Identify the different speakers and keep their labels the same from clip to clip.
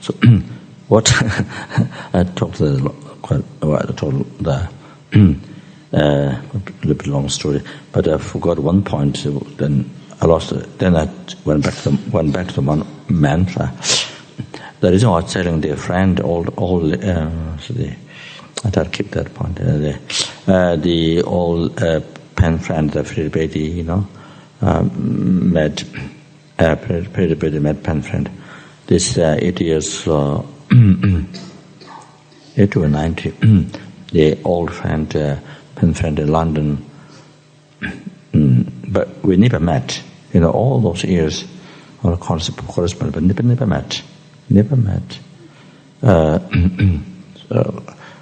Speaker 1: So what I talked quite a while. I told the a little bit long story, but I forgot one point. So then I lost it. Then I went back to the one mantra. The reason I was telling their friend I try to keep that point. The old pen friend, the Fridi, met pen friend. This 8 years, 8 or 90. The old friend, pen friend in London, but we never met. All those years, our correspondence, but never met. Never met.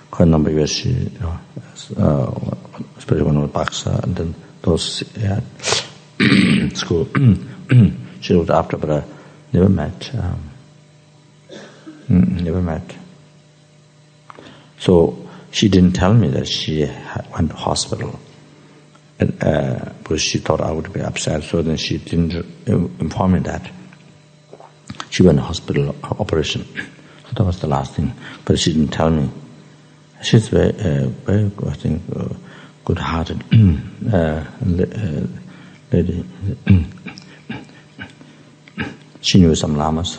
Speaker 1: Quite a number of years, especially when we were Buxa, and then those school. She looked after, but I never met. Never met. So she didn't tell me that she went to hospital, because she thought I would be upset. So then she didn't inform me that she went to hospital operation. So that was the last thing. But she didn't tell me. She's very, very, I think, good-hearted lady. She knew some lamas,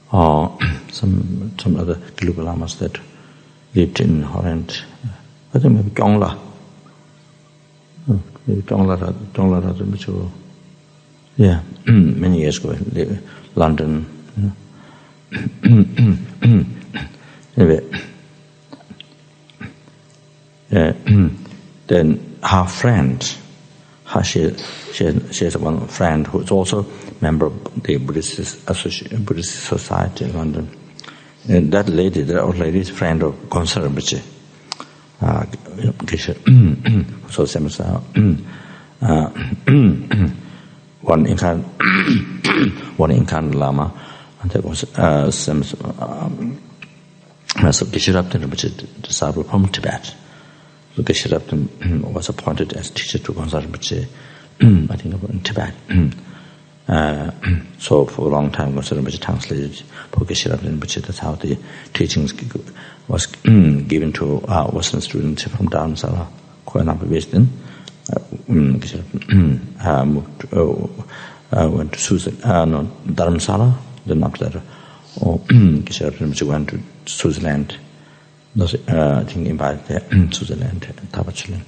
Speaker 1: or some other Gelupa lamas that lived in Holland. I think maybe Gongla. Maybe Gongla. Yeah, many years ago, London. Anyway, then her friend, she has one friend who is also member of the Buddhist Society in London. And that lady, the old lady, is a friend of Gonsa Rinpoche. So Samasa. One incarnate Lama, and that was Geshe Rabten Rinpoche, disciple from Tibet. So Geshe Rabten was appointed as teacher to Gonsa Rinpoche, I think in Tibet. So for a long time, Gonsa Rinpoche translated for Geshe Rabten Rinpoche. That's how the teachings was given to Western students from Dharamsala, quite a number of years then. Went to Dharamsala. Then after that, Geshe Rabten Rinpoche went to Switzerland. I think invited there, Switzerland, Tabachiling.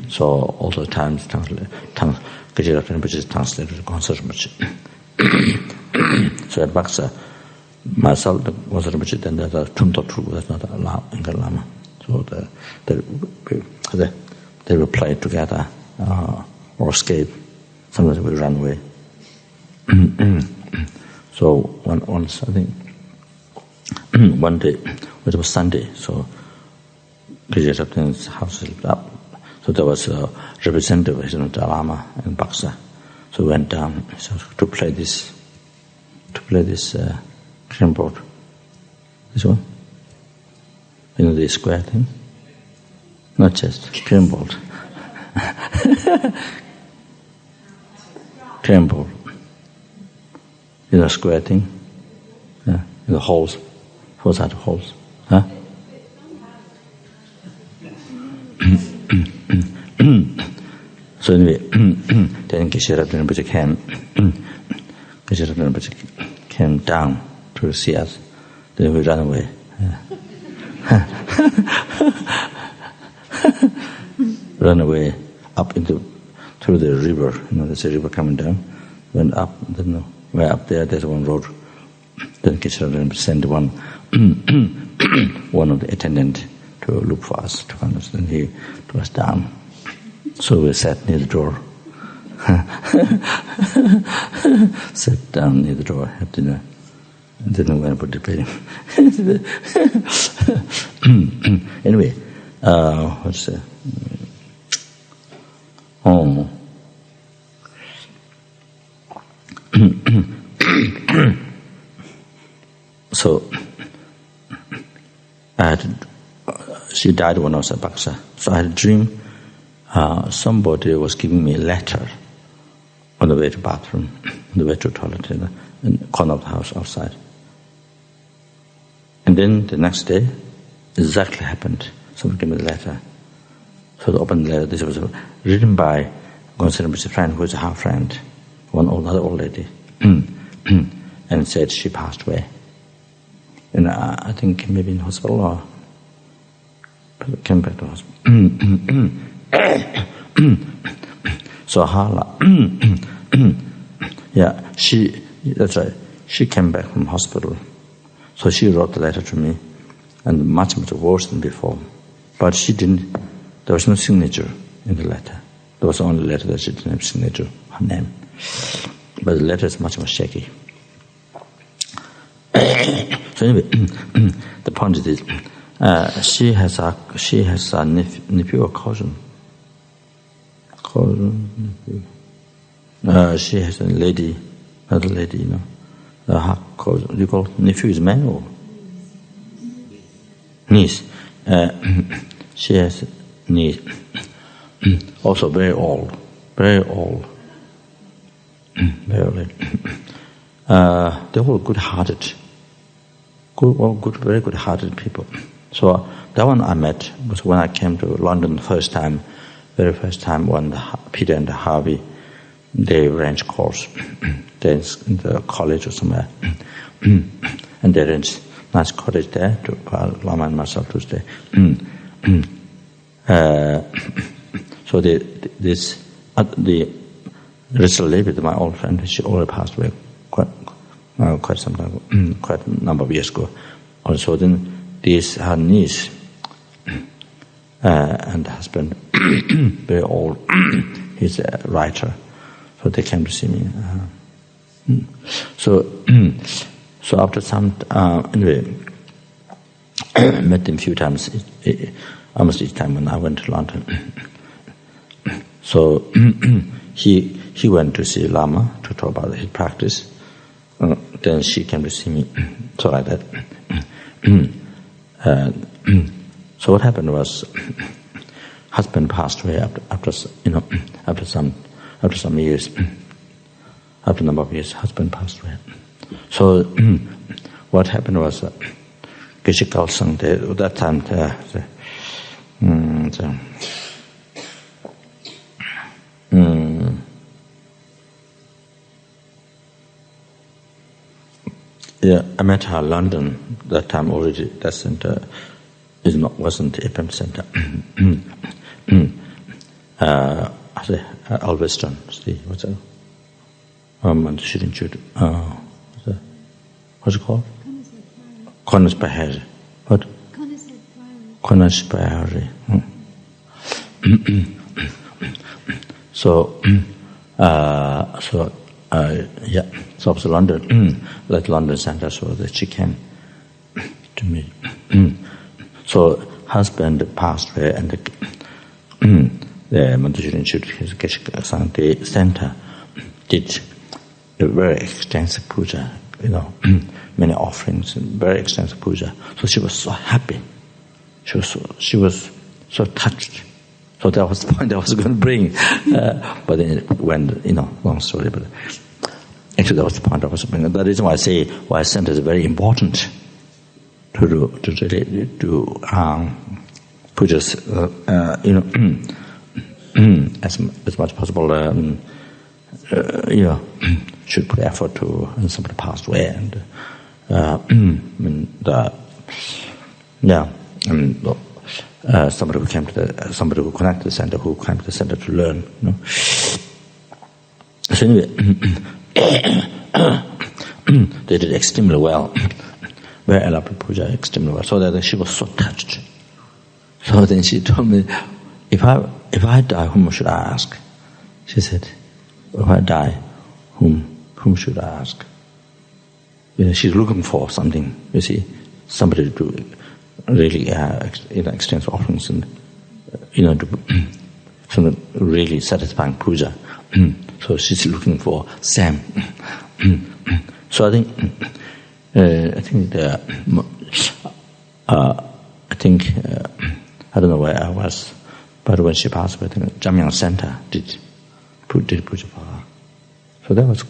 Speaker 1: So all the times, Geshe Rabten Rinpoche translated to Gonsa Rinpoche. So at Buxa, myself, the Gonsa Rinpoche, then there's a Tumto Tru, that's not a Lama. So they will play together or escape. Sometimes we run away. So once, I think, one day, it was Sunday, so Geshe Rabten's house was lit up. So there was a representative of the Lama in Buxa. So we went down to play this board. This one? The square thing? Not just board. Board. Square thing? Yeah, the holes. 4 sides of holes. Huh? So anyway, then Geshe Rabten Rinpoche came down to see us. Then we ran away. Run away up through the river. There's a river coming down. Went up. Then we're up there. There's one road. Then Geshe Rabten sent one of the attendant to look for us, to find us. Then he took us down. So we sat near the door. Sat down near the door, had dinner, and then we went for debating. Anyway, what's that? So she died when I was at Buxa. So I had a dream. Somebody was giving me a letter on the way to bathroom, on the way to toilet in the corner of the house outside. And then the next day, exactly happened. Someone gave me the letter. So I opened the letter. This was written by Rinpoche's friend, who is a half friend, another old lady, and said she passed away. And I think maybe in hospital or came back to hospital. So Hala, that's right. She came back from hospital. So she wrote the letter to me, and much worse than before. But she didn't. There was no signature in the letter. There was only a letter that she didn't have signature, her name. But the letter is much more shaky. So anyway, the point is this: she has a nephew or cousin. Nephew. She has a lady, another lady, her cousin. You call nephew is man or niece? She has a niece, also very old, very old. They're all good-hearted, very good-hearted people. So that one I met was when I came to London the very first time when Peter and Harvey, they arranged course, they in the college or somewhere, and they arranged nice cottage there to Lama and myself to stay. So the Rachel Levi, my old friend, she already passed away quite some time, quite a number of years ago. Also, then her niece and husband, very old, he's a writer, so they came to see me. So after some anyway, I met him a few times, almost each time when I went to London. So he went to see Lama to talk about his practice. Then she came to see me, so like that. So what happened was, husband passed away after some years. After a number of years, husband passed away. So what happened was, Geshe Kalsang, at that time, I met her in London that time already. That center wasn't the FPMT center. Alveston, what's that? Manjushri Institute. What's it called? Konas Bahari. What? Konas Bahari. So it was London, like London Center, so that she came to me. So husband passed away, and the Manjushri Institute, the center, did a very extensive puja, many offerings, and very extensive puja. So she was so happy. She was so touched. So that was the point I was going to bring. But then it went, long story. But actually, that was the point I was bringing. The reason why I say why center is very important to do pujas, as much possible. Should put effort to, and somebody passed away, and somebody who connected the center, who came to the center to learn. So anyway, they did extremely well, very elaborate puja, extremely well. So that she was so touched. So then she told me, if I die, whom should I ask? She said, if I die, whom should I ask? She's looking for something. You see, somebody to do really extensive offerings and do some really satisfying puja. So she's looking for Sam. So I don't know where I was, but when she passed away, I think Jamyang Center did puja for her. So that was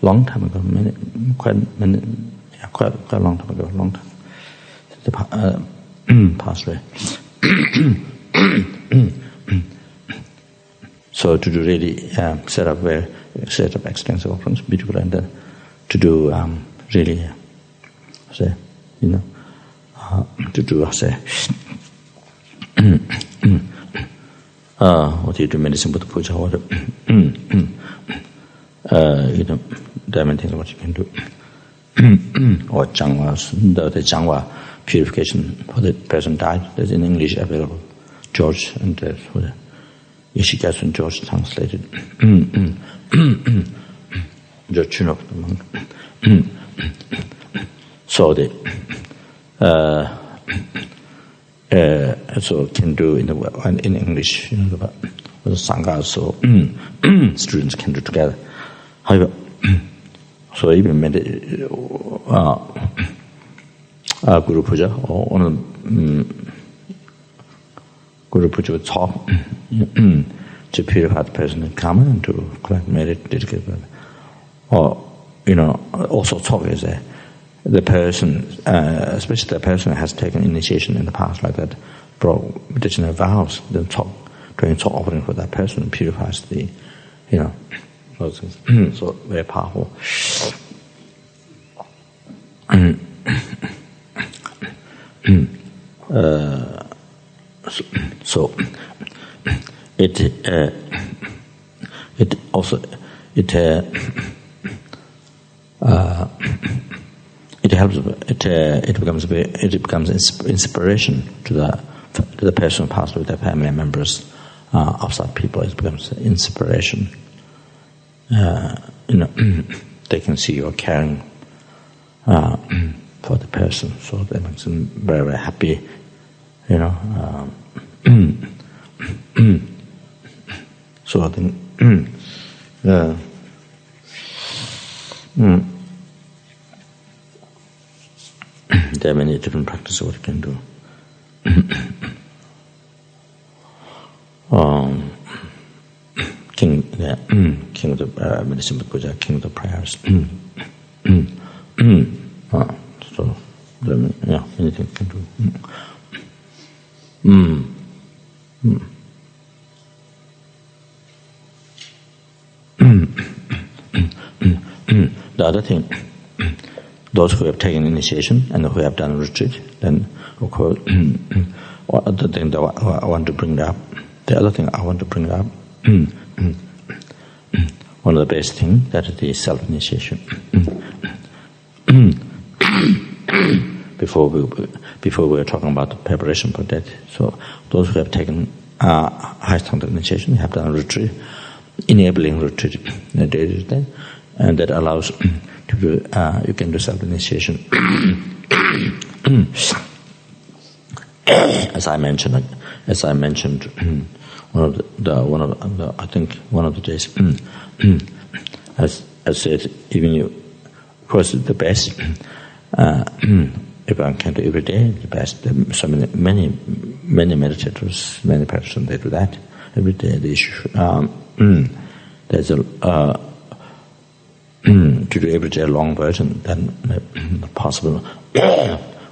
Speaker 1: long time ago, quite a long time ago, the past way. So to do really set up extensive offerings, beautiful, and then to do really, say, to do what do you do, medicine with the puja, or there are many things what you can do. Or the Jangwa purification for the person died. There's in English available. George and Yeshikasu and George translated. George Chunok, the monk. So the so can do in English, the Sangha, so students can do together. However, so even Guru Puja or Guru Puja would talk to purify the person in karma and to collect merit, dedicate, or also talk is the person, especially the person who has taken initiation in the past like that, brought medicinal vows, then doing talk offering for that person purifies the, those things. So very powerful. So it also it helps. It becomes inspiration to the person who passed away, their family members, outside people. It becomes inspiration. They can see you're caring for the person, so that makes them very, very happy. So I think there are many different practices what you can do. King of the medicine puja, king of the prayers. So there are many things you can do. The other thing, those who have taken initiation and who have done retreat, then of course, other thing that I want to bring up. The other thing I want to bring up, one of the best things, that is the self-initiation. Before we were talking about the preparation for that. So those who have taken Highest Tantra initiation have done retreat, enabling retreat in a daily day, and that allows to do. You can do self-initiation. As I mentioned, one of the days, as I said, even you, of course, the best. If one can do every day, the best. So many meditators, many practitioners, they do that every day. There's a to do every day a long version, then not possible.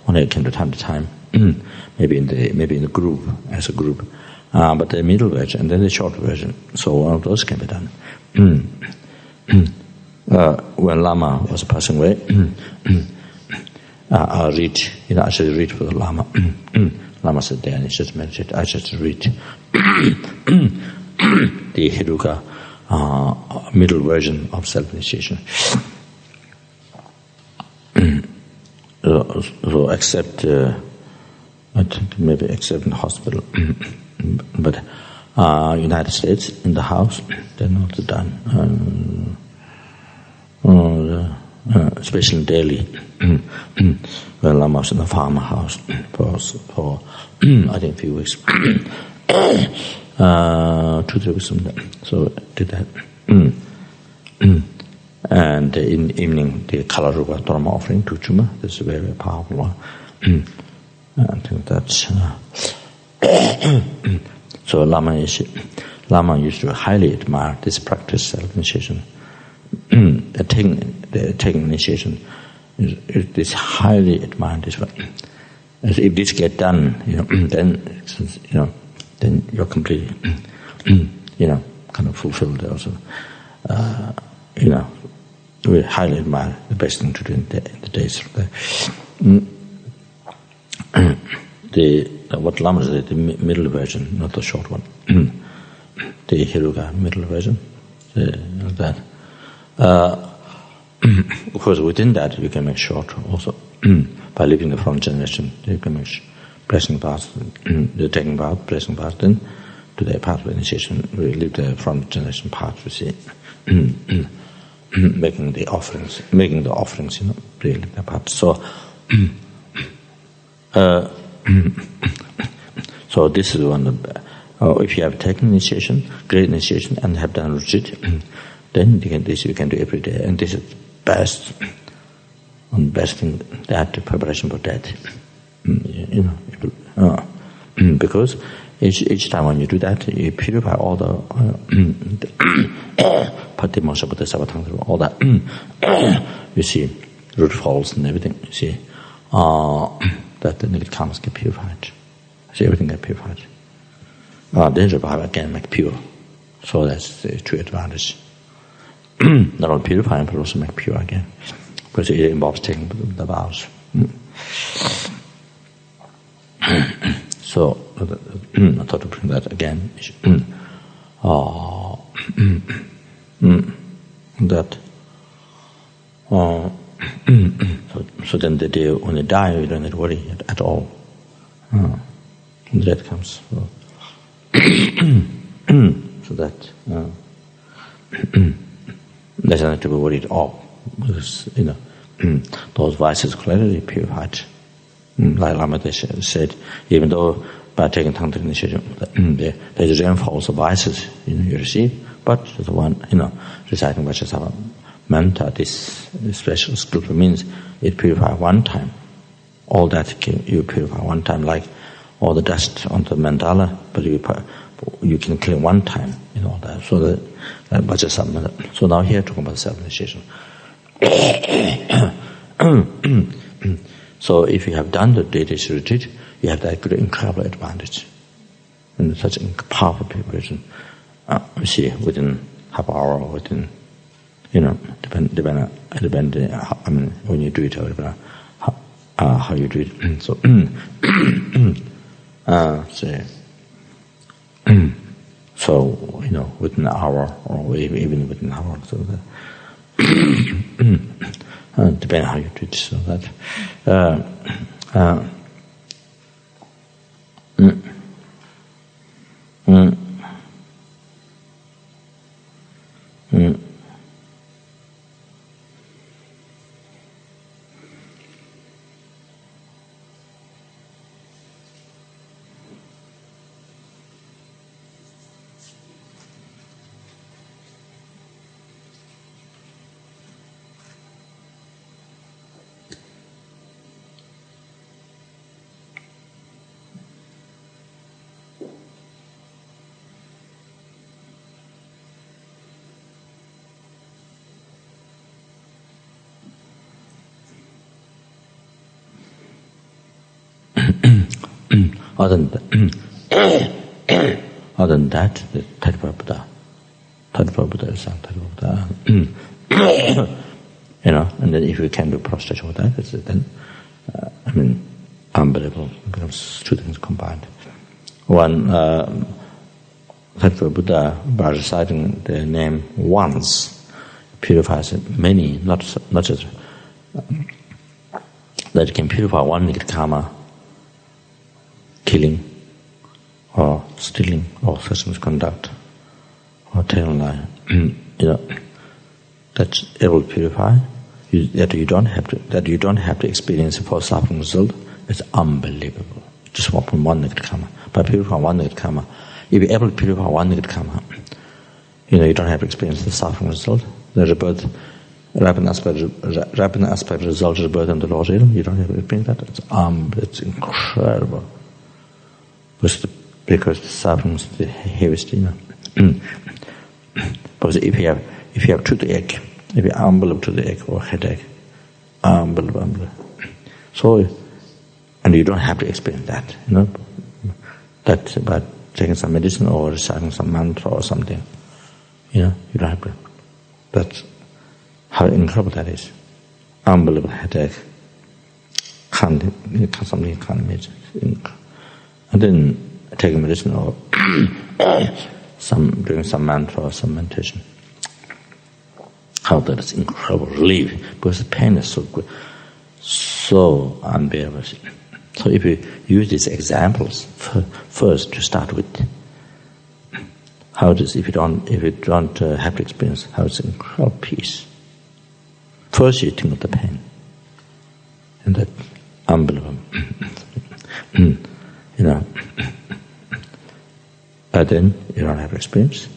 Speaker 1: Only you can do time to time. Maybe in the group, as a group. But the middle version and then the short version. So one of those can be done. When Lama was passing away, I read, I should read for the Lama. Lama said, "Dan, you should meditate." I should read the Heruka middle version of self-initiation. So except, I think maybe except in the hospital, but United States in the house, they're not done. Especially in Delhi, when Lama was in the farmhouse for I think a few weeks, 2-3 weeks. So did that, and in the evening the Kalarupa Dharma offering to Chuma. This is a very, very powerful one. I think that's so. Lama used to highly admire this practice, self-initiation. taking initiation is highly admired. As if this get done, then you're completely, kind of fulfilled also. We highly admire the best thing to do in the days. What Lama said, the middle version, not the short one. The Heruka middle version, that. Of course, within that you can make short also. By leaving the front generation, you can make blessing path, the taking path, blessing path, then to the path of initiation, we leave the front generation path, you see. making the offerings, really the path. So, so this is one of the, if you have taken initiation, great initiation, and have done retreat, then you can do every day, and this is best thing, that preparation for that. Because each time when you do that, you purify all the all that you see, root falls and everything, you see, that the negative karmas get purified. See, everything get purified. Then revive again, make pure. So that's the true advantage. Not only purifying, but also make pure again. Because it involves taking the vows. So, I thought to bring that again. So then the day when you die, you don't need to worry at all. That comes. So that there's nothing to be worried at all. Because, those vices clearly purified. Like Lama Yeshe said, even though by taking Tantra initiation, there's rainfalls of vices, you receive, but the one, reciting Vajrasattva mantra, this special skillful means it purifies one time. All that you purify one time, like all the dust on the mandala, but you can clean one time, that. So that Vajrasattva. So now here talking about self-initiation. So if you have done the daily retreat, you have that great, incredible advantage. And such a powerful preparation. You see, within half hour, within, depend, when you do it, how you do it. So, within an hour, or even within an hour, so that. Depending on how you do it, so that other than that, the Tattva Buddha is Tattva Buddha. And then if you can do prostration with that, then unbelievable. It becomes two things combined. One, Tattva Buddha, by reciting the name once, purifies many, not just that it can purify one negative karma, killing, or stealing, or such misconduct, or telling lie. That's able to purify. That you don't have to experience for suffering result. It's unbelievable. Just from one negative karma. By purifying one negative karma, if you're able to purify one negative karma, you don't have to experience the suffering result. The rebirth, rapid aspect result, rebirth in the Lord's realm. You don't have to experience that. It's incredible. Because the suffering is the heaviest, Because if you have toothache, maybe unbelievable to the ache or headache, unbelievable. So, and you don't have to experience that, That's about taking some medicine or reciting some mantra or something. You don't have to. That's how incredible that is. Unbelievable headache. Something you can't imagine. And then taking medicine or doing some mantra or some meditation. How that is incredible relief, because the pain is so good, so unbearable. So if you use these examples first to start with, how it is if you don't have to experience how it's incredible peace. First you think of the pain, and that unbelievable, but then you don't have experience.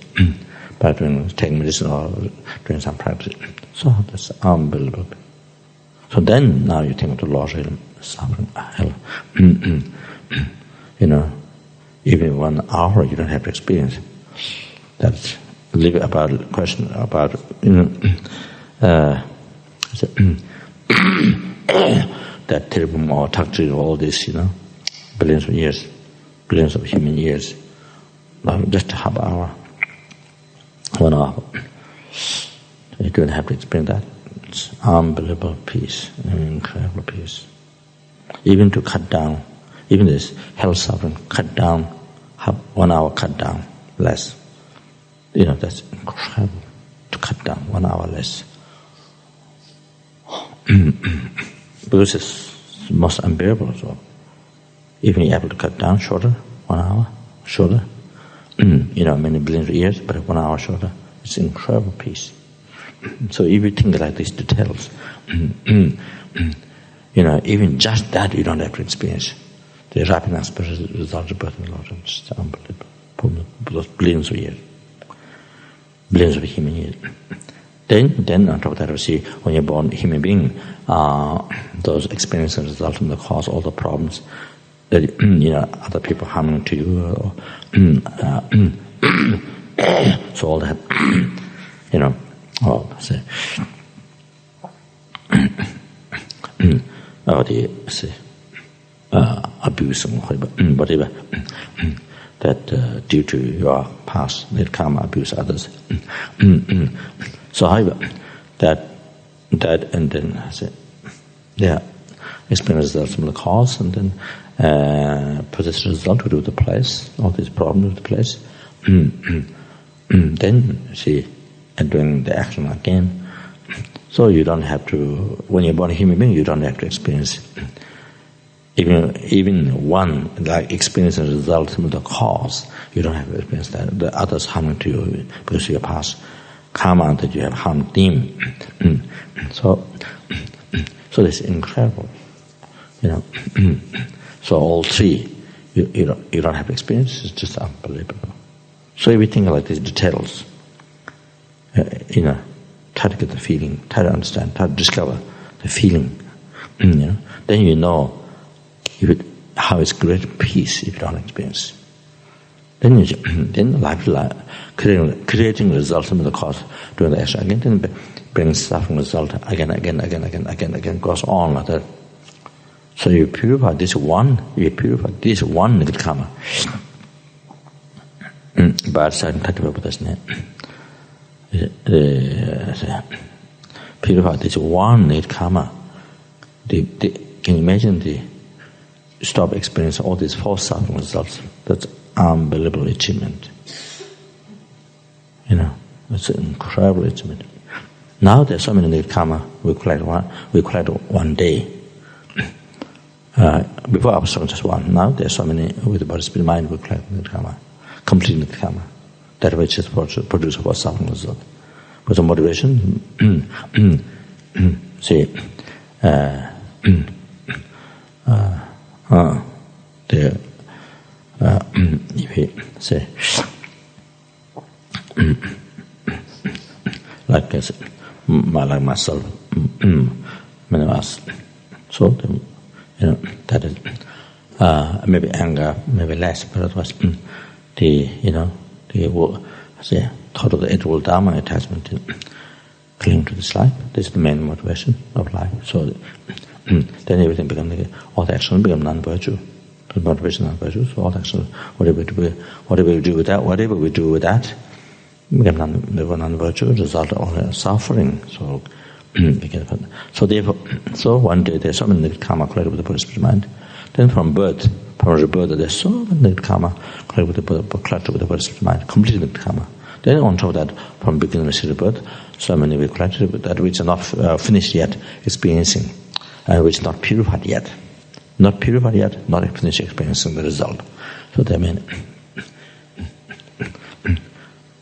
Speaker 1: By taking medicine or doing some practice. So that's unbelievable. So then now you think of the Lord's suffering, hell. Even 1 hour you don't have to experience. That's about the question about that terrible or toxic, all this, billions of years, billions of human years. Just a half hour. 1 hour. You don't have to explain that. It's unbelievable peace, incredible peace. Even to cut down, even this health suffering, cut down, 1 hour cut down, less. That's incredible. To cut down 1 hour less. Because it's most unbearable as well. Even you're able to cut down shorter, 1 hour, shorter. Many billions of years, but 1 hour shorter. It's incredible peace. So if you think like these details, even just that you don't have to experience. The rapid and spiritual result of birth and Lord, it's unbelievable. Those billions of years. Billions of human years. Then on top of that, we see when you're born a human being, those experiences result from the cause all the problems that other people harming to you, so all that, say, abuse and whatever, that due to your past, that karma abuse others. So however, that and then I say, experience results from the cause, and then put this result to do the place, all these problems with the place. Then see, and doing the action again. So you don't have to, when you're born a human being, you don't have to experience even one, like experience the result from the cause. You don't have to experience that. The others harming to you because of your past karma that you have harmed them. So this is incredible. So all three, you don't have experience. It's just unbelievable. So if you think like these details, try to get the feeling, try to understand, try to discover the feeling, then you know how it's great peace if you don't experience. Then life creating results from the cause, doing the action again, then brings suffering result again, goes on like that. So you purify this one little karma. But certain purify this one little karma. Can you imagine stop experiencing all these false suffering results? That's unbelievable achievement. It's an incredible achievement. Now there's so many little karma we collect one day. Before I was just one. Now there's so many with the body, spirit, mind we collect little karma, complete little karma. That which is produce for suffering result. With the motivation, see, if you say, like I said, like myself, many of us, so that is maybe anger, maybe less, but it was the total the Eightfold Dharma attachment. cling to this life. This is the main motivation of life. So then everything becomes, all the actions become non-virtue. The motivation non-virtue. So all the actions, whatever we do with that, become non-virtue, result of all suffering. So one day there's so many negative karma collected with the Buddhist mind. Then from birth, there's so many negative karma collected with the Buddhist mind, completely negative karma. Then on top of that, from beginning of birth, so many we collected that which are not finished yet experiencing, which is not purified yet. Not purified yet, not finished experiencing the result. So that means,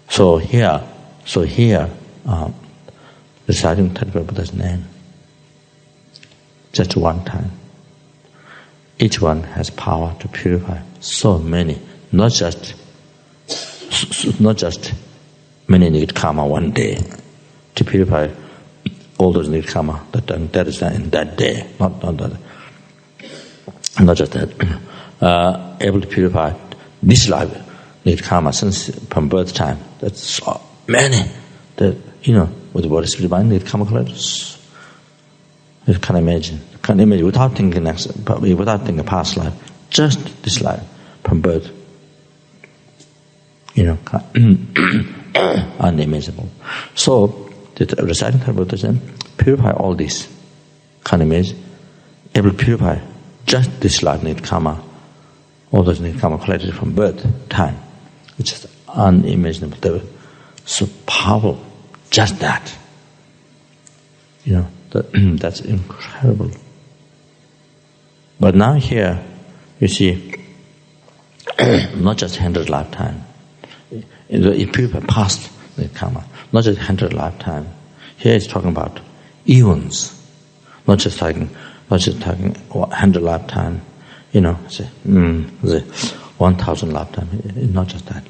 Speaker 1: so here, reciting Tathagata Buddha's name, just one time. Each one has power to purify so many, not just many negative karma one day, to purify all those negative karma that is done in that day, not just that. Able to purify this life negative karma since from birth time. That's so many that with the Buddhist mind negative karma collectors. You can't imagine without thinking past life, just this life from birth. Unimaginable. So the reciting Buddha's name purify all this. Can't imagine. Able to purify just this life negative karma, all those negative karma collected from birth time. It's just unimaginable. They were so powerful. Just that. That's incredible. But now here, you see, not just 100 lifetime. It purifies past the karma. Not just 100 lifetime. Here it's talking about eons. Not just talking 100 lifetime. Say 1,000 lifetime. Not just that.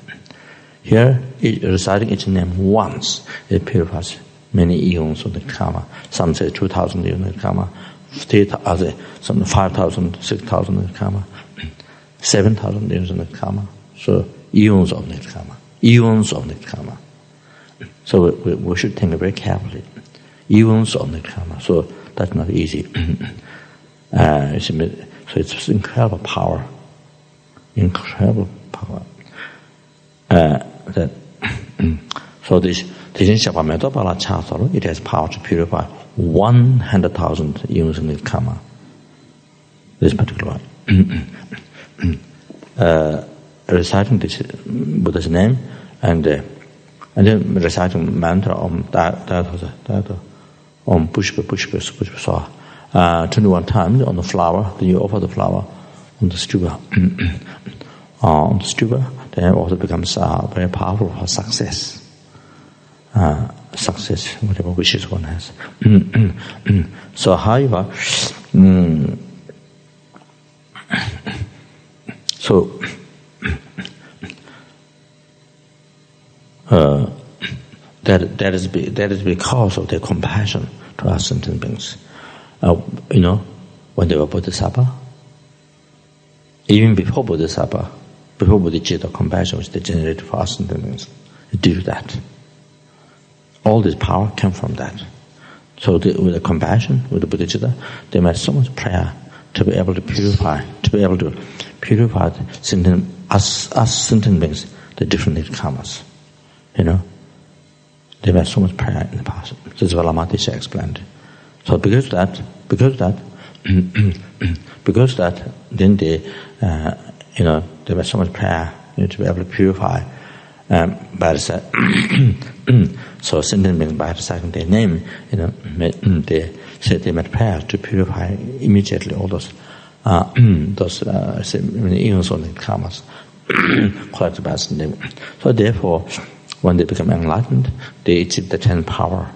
Speaker 1: Here, reciting each name once, it purifies many eons of the karma. Some say 2,000 eons of the karma, 3,000, 5,000, 6,000 of the karma, 7,000 eons of the karma. So eons of the karma. Eons of the karma. So we should think very carefully. Eons of the karma. So that's not easy. So it's incredible power. Incredible power. So this it has power to purify 100,000 eons of karma. This particular one. Reciting this Buddha's name and then reciting mantra Om Pushpa Swaha 21 times on the flower. Then you offer the flower on the stupa. On the stupa, then it also becomes very powerful for success. Success, whatever wishes one has. So, however, that is because of their compassion to us sentient beings. When they were Bodhisattva, even before Bodhisattva, before Bodhicitta, compassion which they generated for us sentient beings, due to that. All this power came from that. So with the compassion, with the Bodhicitta, they made so much prayer to be able to purify us sentient beings, the different karmas. They made so much prayer in the past. This is what Lama Yeshe explained. So because of that, then they made so much prayer to be able to purify. So sentient beings by reciting their name, they said they made prayer to purify immediately all those eons of the karmas collected by sentient beings. So therefore, when they become enlightened, they achieve the 10 power.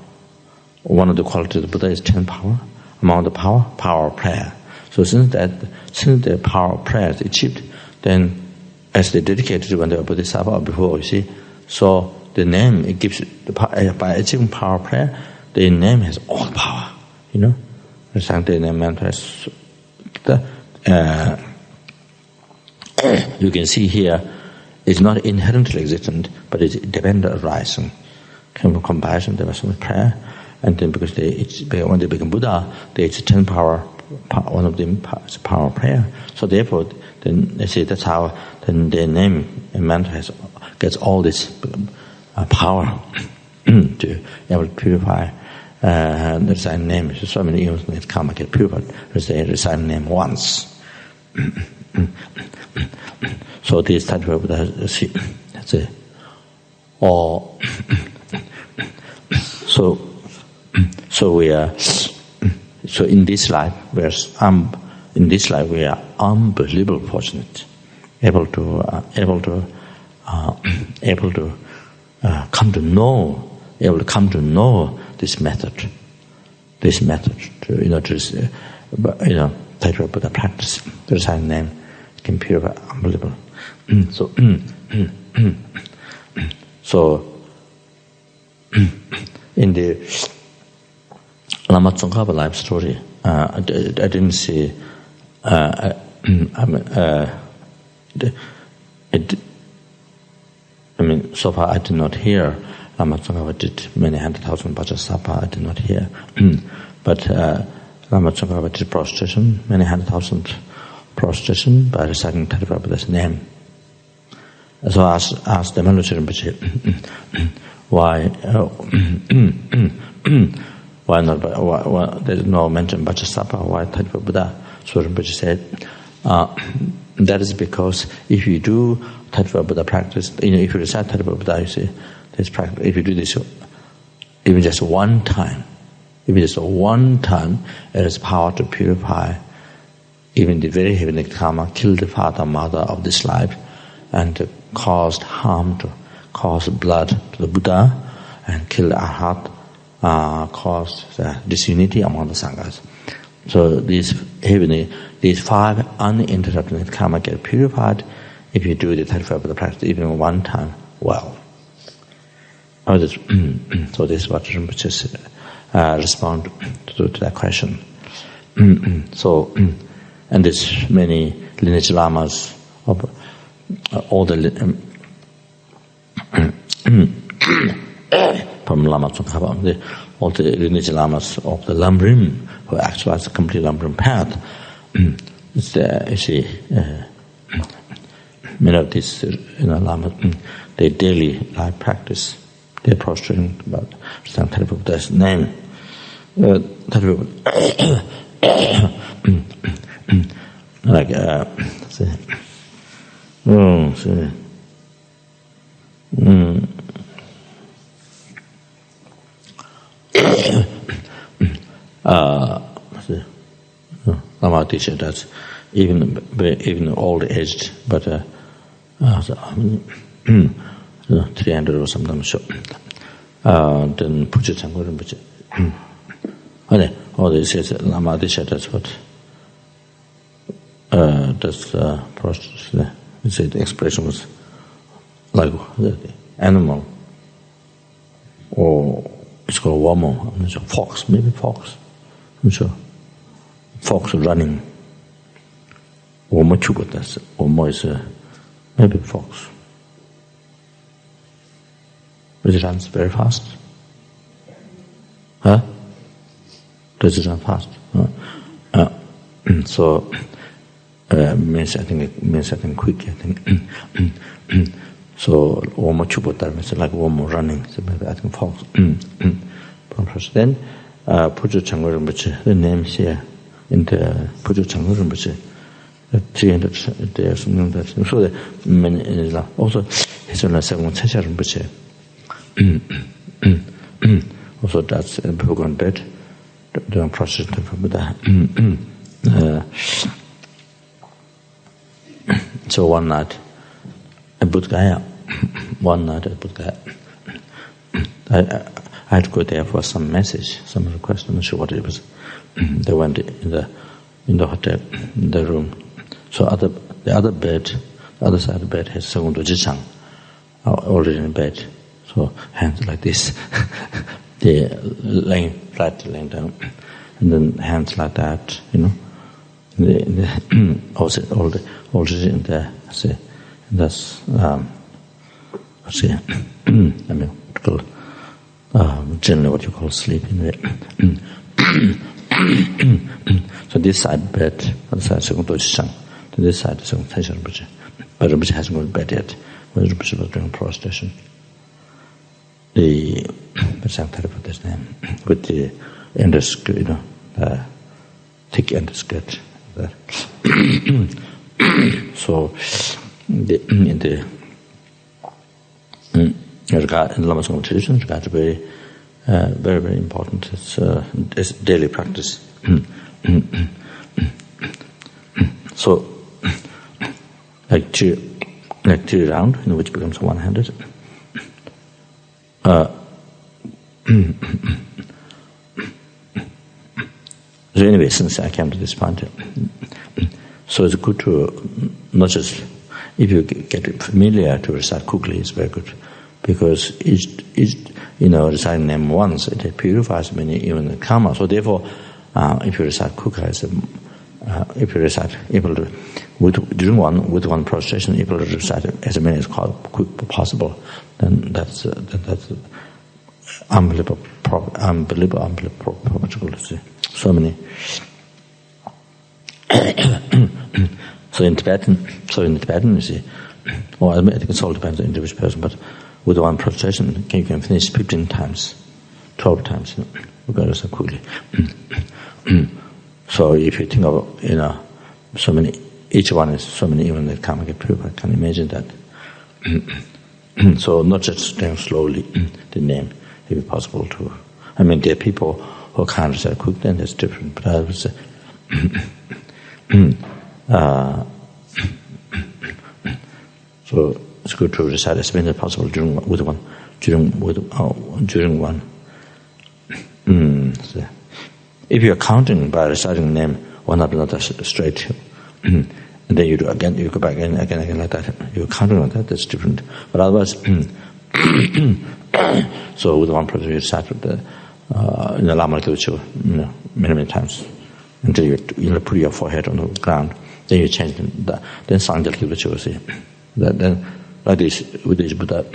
Speaker 1: One of the qualities of the Buddha is 10 power. Among the power of prayer. So since the power of prayer is achieved, then as they dedicated when they were Bodhisattva or before, you see, so the name it gives by achieving power of prayer, the name has all the power. The name manifests. You can see here, it's not inherently existent, but it's dependent arising. Came from compassion, there was some prayer, and then because when they become Buddha, they each 10 power. One of them is power of prayer. So therefore, then they say that's how then their name and mantra gets all this power to able to purify. The recite name. So many years in karma get purified. They recite name once. So this type of that's it. Or so we are. So in this life, we are unbelievably fortunate, able to come to know this method, to type of Buddha practice. The recite name can purify, unbelievable. So in the Lama Tsongkhapa life story, I didn't see. So far I did not hear Lama Tsongkhapa did many 100,000 pujas. I did not hear, but Lama Tsongkhapa did prostration, many 100,000 prostration by reciting Buddha's name. So I asked the Manjushri Rinpoche, why not? Why there is no mention Vajrasattva? Why Tattva Buddha? So Rinpoche said, that is because if you do Tattva Buddha practice, if you recite Tattva Buddha, you see, this practice. If you do this, even just one time, it has power to purify even the very heavy karma, kill the father, mother of this life, and caused harm, to cause blood to the Buddha, and kill the Arhat. Caused disunity among the sanghas. So these 5 uninterrupted karma get purified if you do the Tattva Buddha practice even one time well. So this is what Rinpoche respond to that question. So, and there's many lineage lamas of all the from Lama Tsongkhapa, all the lineage lamas of the Lamrim who actualize the complete Lamrim path. Many of these lamas, they daily life practice, they prostrating about Tattva Buddha's name. Lama teacher that's even old aged, but 300 or something. So then puja Changu Rinpoche. Oh, they say Lama teacher that's what that's process. They say the expression was like the animal, or it's called wamo. I'm not sure. Fox, maybe fox. I'm sure. Fox running. Wamo chubatas. Wamo is maybe fox. But it runs very fast. Huh? Does it run fast? So means I think quick. I think. So wamo chubatar means like wamo running. So maybe I think fox. Then puja Changu Rinpoche. The name here in the puja Changu Rinpoche. 300 there something that so the many also his own second Chesha Rinpoche. Also that's people go on bed doing process for Buddha. So one night at Buddha, I had to go there for some message, some request. I'm not sure what it was. They went in the hotel, in the room. So the other side of the bed has Sagung Doji Chang already in bed. So hands like this, they're laying down, and then hands like that, also already in there. See, and that's generally what you call sleep. So this side bed, other side second to Shang. To this side second Taisha Rinpoche. But Rinpoche hasn't gone to bed yet. When Rinpoche was doing prostration. The Sanctary put this name with the underskirt, thick underskirt. So in the Lama Zopa tradition, regard very, very important. It's daily practice. So, like three round, which becomes one-handed. So anyway, since I came to this point, so it's good to not just, if you get familiar to recite quickly, it's very good, because each reciting name once, it purifies many even the karma. So therefore, if you recite quicker, if you recite able to with one prostration, able to recite as many as quick possible, then that's unbelievable practical. So many. So in Tibetan, you see, or I think it all depends on individual person, but with one prostration, you can finish 15 times, 12 times, regardless of quickly. So if you think of, so many, each one is so many, even the karma get purified, I can imagine that. So not just doing slowly the name, if it's possible to. I mean, there are people who can't recite quick, then that's different. But I would say, so it's good to recite as many as possible during one. So if you're counting by reciting name one after another straight, and then you do again, you go back again like that. You're counting like that. That's different. But otherwise, so with one person you recite the Lama Yeshe, many times until you put your forehead on the ground. Then you change then Sanjal Yeshe, see. Then like this with this Buddha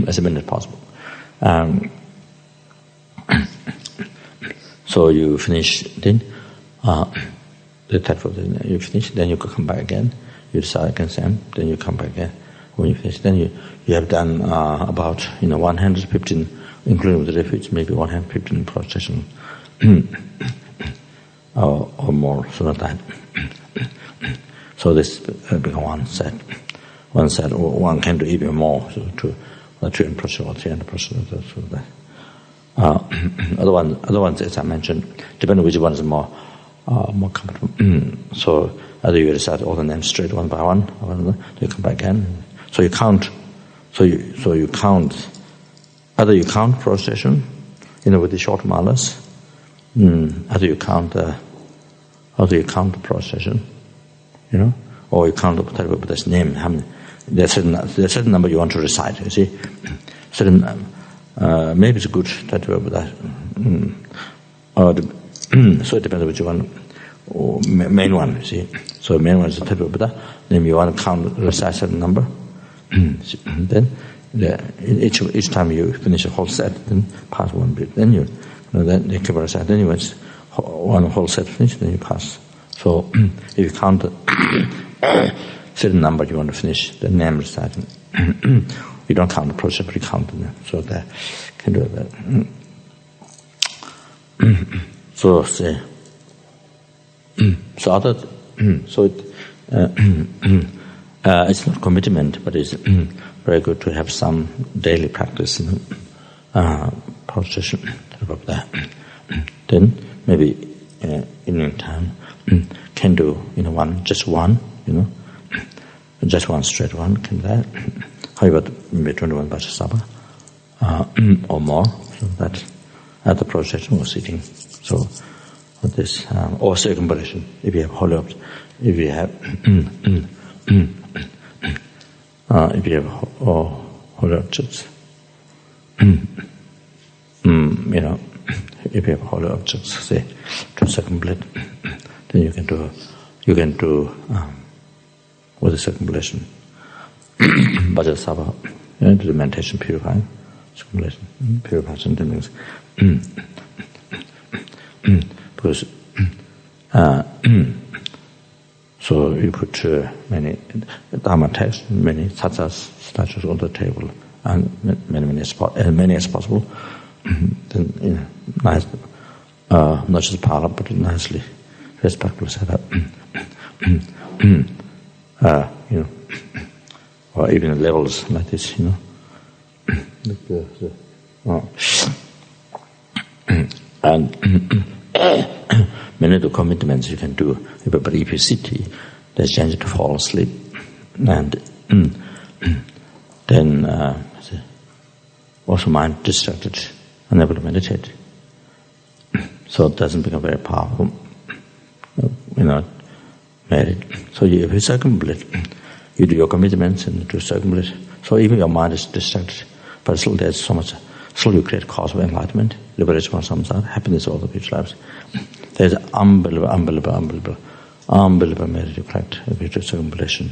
Speaker 1: as many as possible. So you finish, then the type of thing you finish, then you could come back again. You recite again same, then you come back again. When you finish, then you have done about 115, including the refuge, maybe 115 prostration or more, so not that. So this become one set, or one can do even more. So to 200% or 300%. So that. Other ones, as I mentioned, depending on which one is more comfortable. So either you recite all the names straight one by one, or then you come back again. So you count. So you count. Either you count prostration, with the short malas. Either you count the prostration, or you count the Buddha's name. There's a certain number you want to recite. You see, certain. Maybe it's good that Buddha. So it depends on which one. Or main one, you see. So main one is the type of Buddha. Then you want to recite a certain number. Then each time you finish a whole set, then pass one bit. Then then you keep recite. Then you want one whole set finished, then you pass. So if you count a certain number you want to finish, the name reciting. You don't count the process, but you count them. So that can do that. So say. So other. So it's not commitment, but it's very good to have some daily practice in prostration. Then maybe in time can do just one, just one straight one. Can that? However, maybe 21 Vajrasattva or more. So that at the prostration or sitting. So this or circumambulation. If you have holy objects, if you have holy objects, if you have holy objects, say to circumambulate, then you can do with the circumambulation. Vajrasattva, do the meditation purifying. circumambulation, purify certain things. Because so you put many Dharma texts, many satsas, statues on the table, and many as possible. Then nice, not just para, but nicely, respectful set up. Or even levels like this, and many of the commitments you can do, but if you sit, there's a chance to fall asleep, and then also mind distracted, unable to meditate. So it doesn't become very powerful, married. So if you circumambulate, you do your commitments and do circumambulate. So even your mind is distracted, but still there's so much, still you create cause of enlightenment, liberation from samsara, happiness all the people's lives. There's unbelievable meditative practice if you do circumambulation.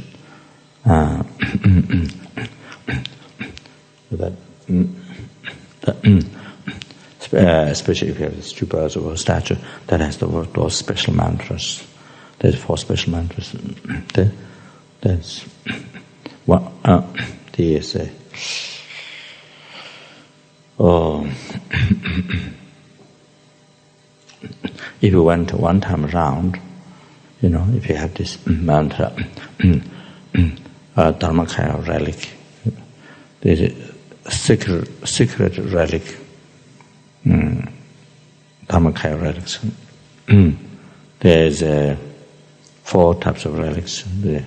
Speaker 1: Especially if you have the stupas or a statue that has those special mantras. There's 4 special mantras. There's one. There's if you went one time around, if you have this mantra, Dharmakaya relic, there's a secret relic, Dharmakaya relics. There's 4 types of relics there.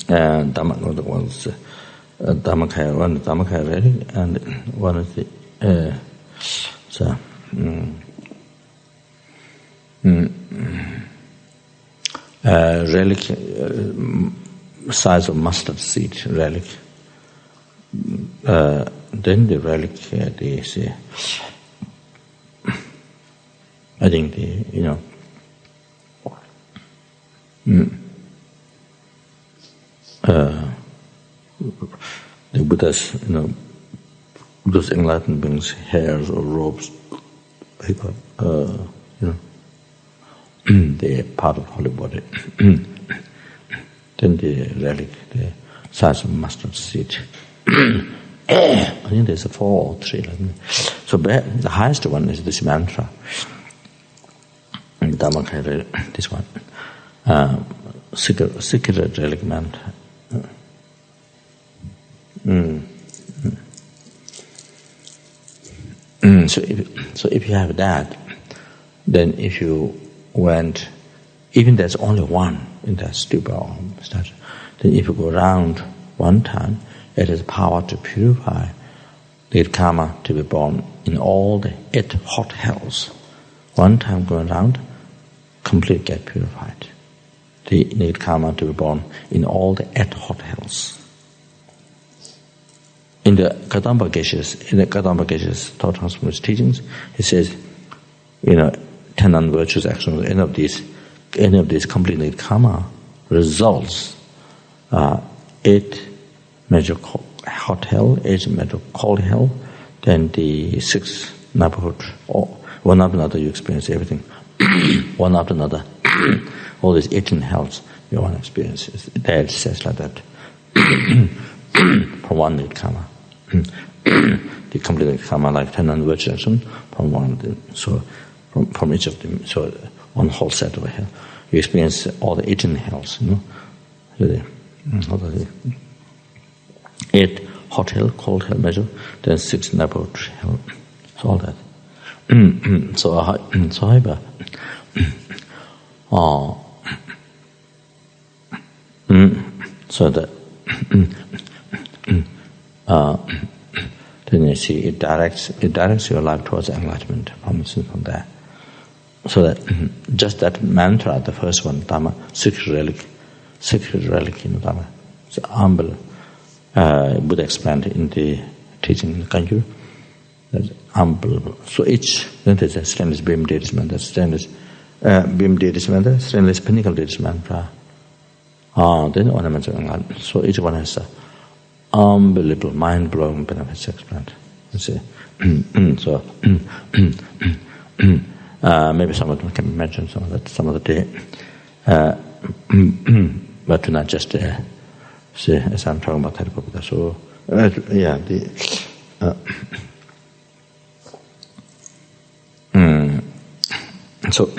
Speaker 1: And Dharmakaya, one Dharmakaya relic, and one is the relic size of mustard seed relic. Then the relic, I think the Buddha's, Buddha's enlightened beings' hairs or robes, they're part of holy body. Then the relic, the size of mustard seed. I think there's 4 or 3. So the highest one is this mantra, Dhammakaya, this one, secret relic mantra. So if you have that, then if you went, even there's only one in that stupa or statue, then if you go around one time, it has power to purify the karma to be born in all the 8 hot hells. One time going around, completely get purified. The need karma to be born in all the 8 hot hells. In the Kadamba Geshe's thought transformation teachings, he says, 10 non-virtuous actions, any of these complete need karma results 8 major hot hell, 8 major cold hell, then the 6 neighborhood, one after another you experience everything. One after another. All these 18 hells you want to experience. It says like that. From one need karma. The complete karma, like 10 non-virtuous actions, from one, so from each of them, so one whole set of hell. You experience all the 18 hells, So 8 hot hell, cold hell measure, then 6 neighborhood hell. So all that. So however, so that then you see it directs your life towards enlightenment from there. So that just that mantra, the first one, Dhamma, secret relic, Dhamma. It's humble. Buddha explained in the teaching in Kanju. That's unbelievable. So each, then there's a stainless beam deities mantra, stainless beam deities mantra, stainless pinnacle deities mantra. Then ornaments of enlightenment. So each one has unbelievable, mind-blowing benefits explained. You see, so maybe some of them can mention some of the day, but to not just see as I'm talking about Heruka. So so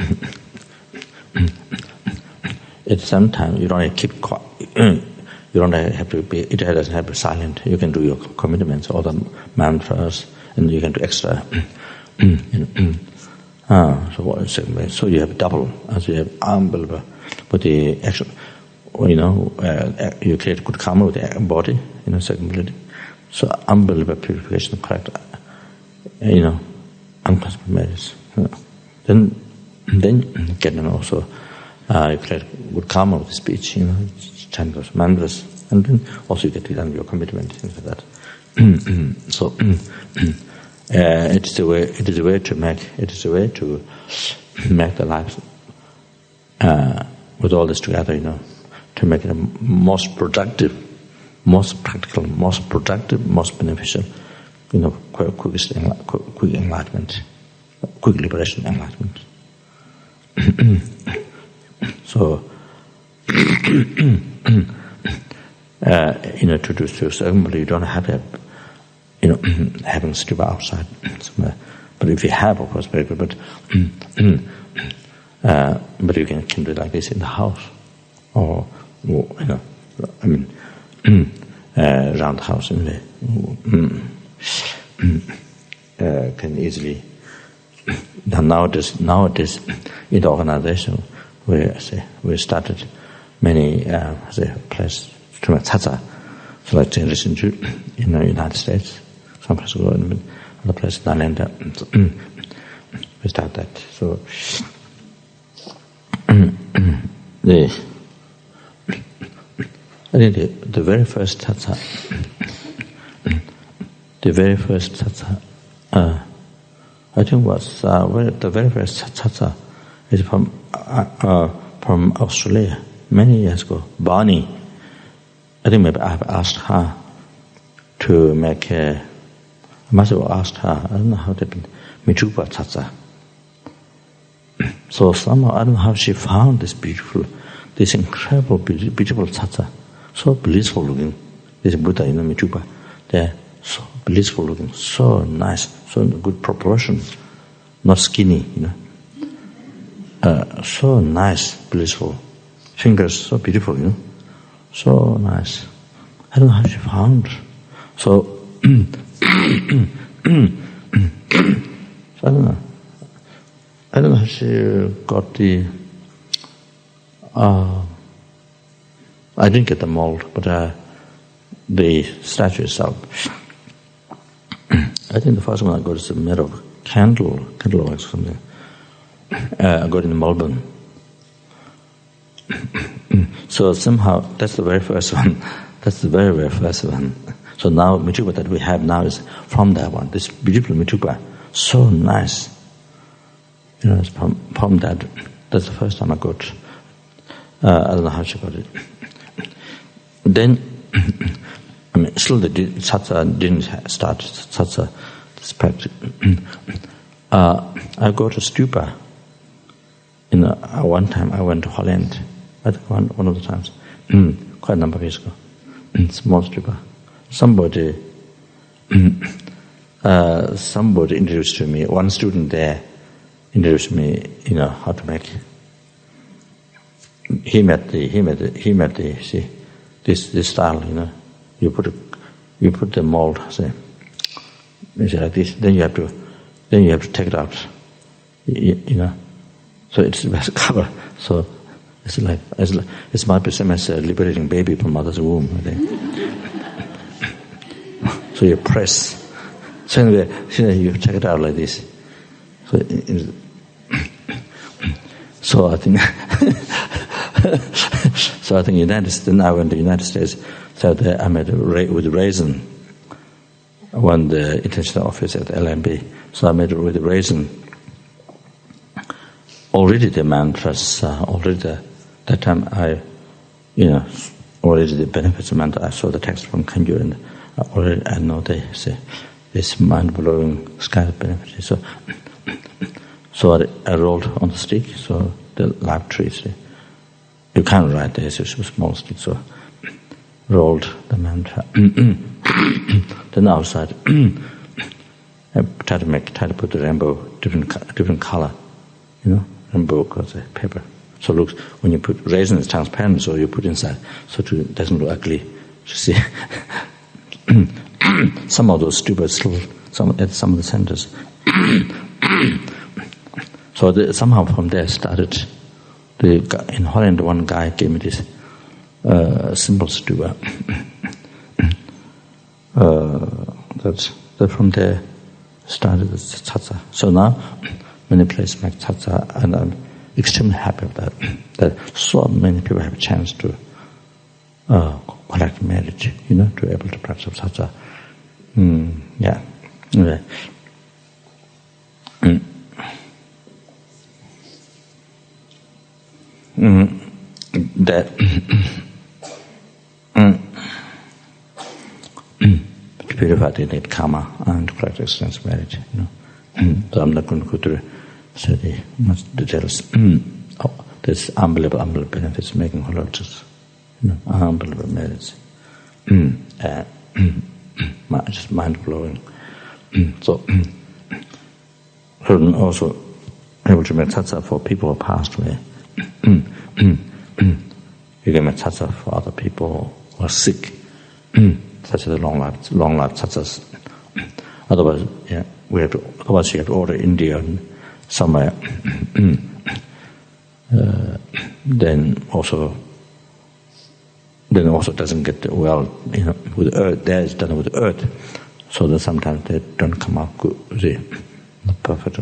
Speaker 1: at some time you don't have to keep quiet. You don't have to be. It doesn't have to be silent. You can do your commitments, all the mantras, and you can do extra. So you have double. So you have unbelievable. But the action, you create good karma with the body. Secondly, so unbelievable purification, correct. Unconscious merits. Then get also. You create good karma with the speech, chant those mantras, and then also you get done your commitment, things like that. So it is a way to make the life with all this together, to make it most productive, most practical, most productive, most beneficial, quick enlightenment, quick liberation, enlightenment. So, to do ceremony, you don't have to have, having stupa outside somewhere. But if you have, of course, very good. But you can do it like this in the house, or around the house in the can easily. Nowadays in the organization, we started many places to make tata. So like Highest Tantra in the United States, some places go in other places, Thailand. We started that. So I think the very first tata, I think was the very first tata is from Australia many years ago. Barney, I think maybe I've asked her to make I must have asked her, I don't know how to Michupa tata. So somehow I don't know how she found this incredible, beautiful tata, so blissful looking. This Buddha, Michupa, they're so blissful looking, so nice, so good proportion, not skinny, so nice, blissful. Fingers so beautiful, so nice. I don't know how she found. So, I don't know how she got the. I didn't get the mold, but the statue itself. I think the first one I got is made of candle wax or something. I got in Melbourne. So somehow that's the very first one. That's the very, very first one. So now Michupa that we have now is from that one. This beautiful Michupa, so nice. It's from that. That's the first time I got. I don't know how she got it. Then, still the Satsang didn't start. Satsang, this practice. I got a stupa. One time I went to Holland. I think one of the times, quite a number of years ago. Small stupa. Somebody introduced to me. One student there introduced me, how to make. He met the see, this style, You put the mold, say, like this. Then you have to take it out, So it's the best cover. So it's like it might be same as liberating baby from mother's womb. I think. So you press. So anyway, you take it out like this. So I think. So I think United States. Then I went to United States. So there I met with raisin. When the international office at LMB. So I met with raisin. Already the mantras. That time I, already the benefits of mantra. I saw the text from Kanju, and already I know they say this mind-blowing sky of benefits. So I rolled on the stick, so the live trees. You can't write there, it's a small stick, so rolled the mantra. Then outside, I try to put the rainbow different color, rainbow because the paper. So it looks, when you put resin, it's transparent, so you put inside, so it doesn't look ugly. You see, some of those stupas still at some of the centers. So somehow from there started. In Holland, one guy gave me this simple stupa. That from there started the tsatsa. So now many places make tsatsa, and I'm extremely happy with that. That so many people have a chance to collect merit, to be able to practice tsatsa. Yeah. Anyway. That to purify the karma and correct existence merit, So I'm not going to go through study much details. There's unbelievable benefits making holocaust, unbelievable merits. Just mind blowing. So also able to make tsatsa for people who passed away. You can make tsatsa for other people who are sick, such as the long life tsatsas. Otherwise, otherwise you have to order India somewhere. Then also doesn't get well. With earth, there is done with earth, so that sometimes they don't come out good, not perfect.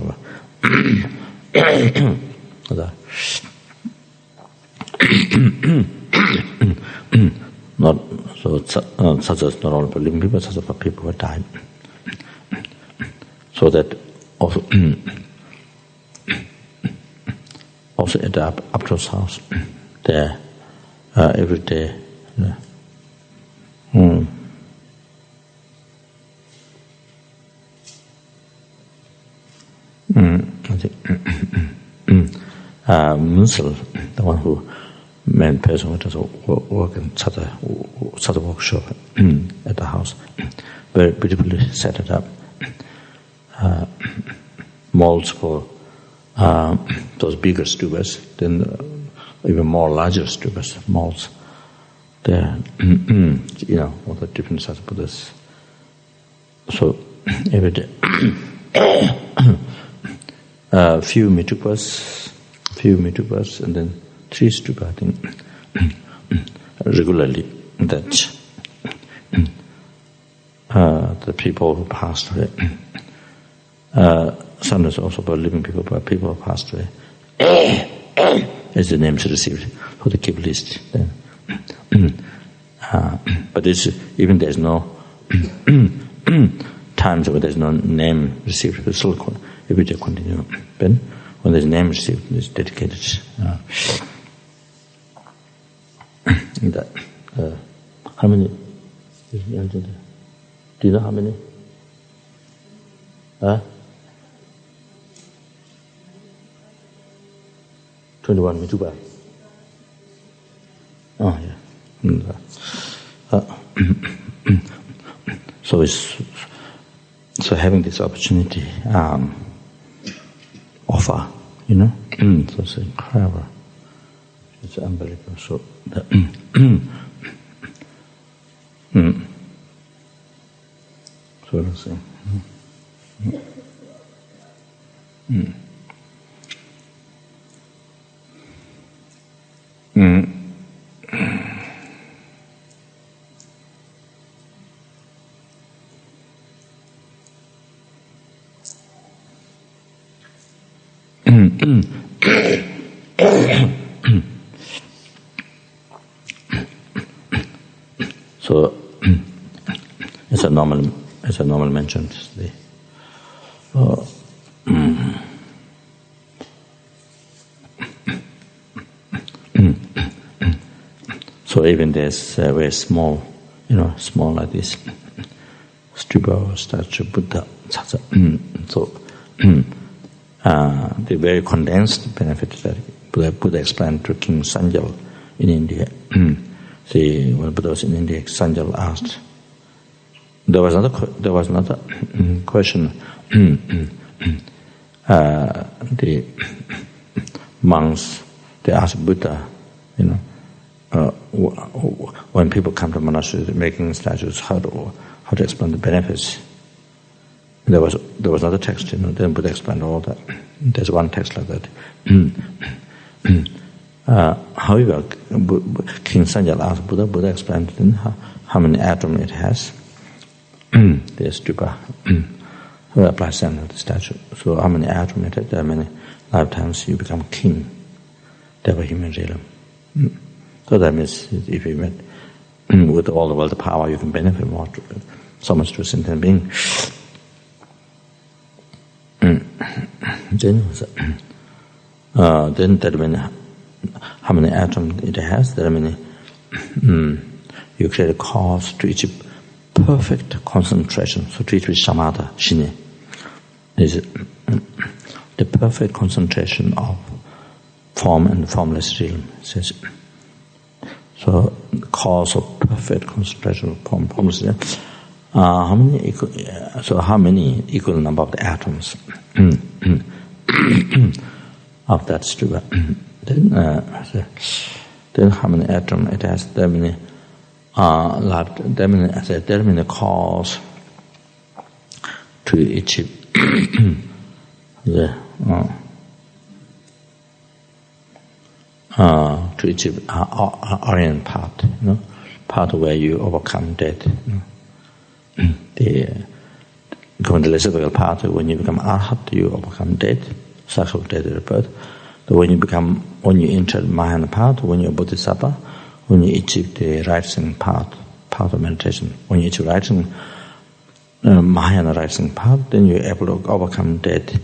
Speaker 1: Not so such as not only for living people, such as for people who died. So that also at the Apto's house, there every day. Munsel, the one who main person who does work in Tsata workshop at the house, very beautifully set it up. Molds for those bigger stupas, then even more larger stupas, molds. There, all the different size of Buddhas. So every day, few mitupas, and then 3 stupa, I think, regularly. That the people who passed away, sometimes also for living people, but people who passed away, as the names received, for the keep list. But even there's no times where there's no name received, it's still every day continue. But when there's name received, it's dedicated. How many? Do you know how many? 21 mituba. Oh yeah. So having this opportunity offer, so it's incredible. It's unbelievable. So so let's see. So, as I normally mentioned, So even there's very small, small like this, stupa or statue, Buddha. So the very condensed benefit that Buddha explained to King Sanjal in India. See, when Buddha was in India, Sanjal asked. There was another question. The monks, they asked Buddha, when people come to monasteries making statues, how to explain the benefits. There was another text, then Buddha explained all that. There's one text like that. However, King Sanjal asked Buddha. Buddha explained how many atoms it has. The stupa. So that applies to the statue. So how many atoms it has? There are many lifetimes you become king. There were human realm. So that means if you met with all the world power, you can benefit more, so much to a sentient being. Then that means how many atoms it has. There are many. You create a cause to achieve perfect concentration. So to achieve samatha, shine, is the perfect concentration of form and formless realm. Says. So the cause of perfect concentration of form, formless realm. How many equal number of the atoms of that stupa? Then how many atoms it has? There many cause to achieve Aryan path, path where you overcome death. The lesser path, when you become arhat, you overcome death, cycle of death and birth. So when you enter the Mahayana path, when you're Bodhisattva, when you achieve the rising path of meditation, when you achieve rising Mahayana rising path, then you're able to overcome death.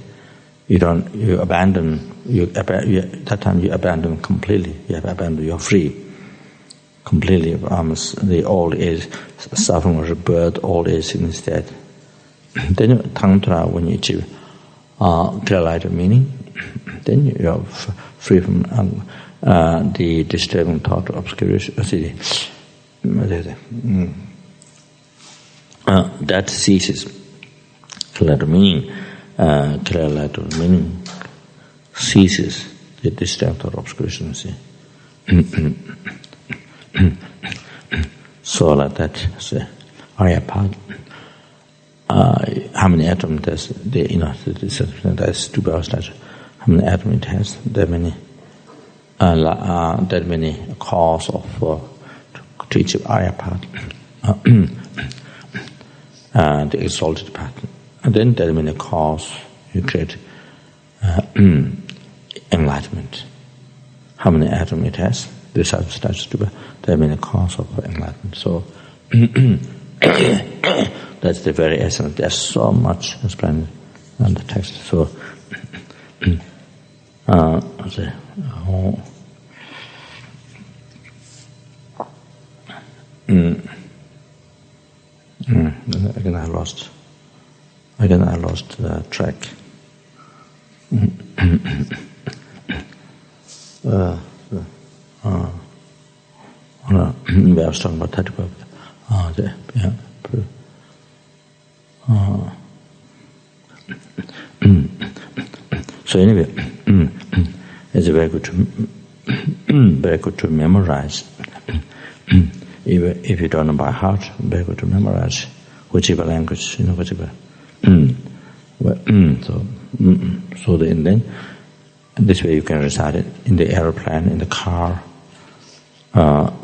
Speaker 1: That time you abandon completely. You have abandoned. You're free completely from the old age suffering of rebirth, old age instead. Then Tantra, when you achieve clear light of meaning, then you're free from the disturbing thought of obscuration. That ceases. Clear light of meaning. Clear light of meaning ceases the disturbing thought of obscuration. So like that, Arya path. How many atoms does that stupa statue? How many atoms it has? There are many cause of to achieve Arya path, the exalted path. And then there are many cause you create enlightenment. How many atoms it has? This statue, there are many cause of enlightenment. So that's the very essence. There's so much explained in the text. So again I lost track. I was talking about that. So anyway, it's very good to memorize. If you don't know by heart, very good to memorize whichever language, whichever. So then this way you can recite it in the aeroplane, in the car,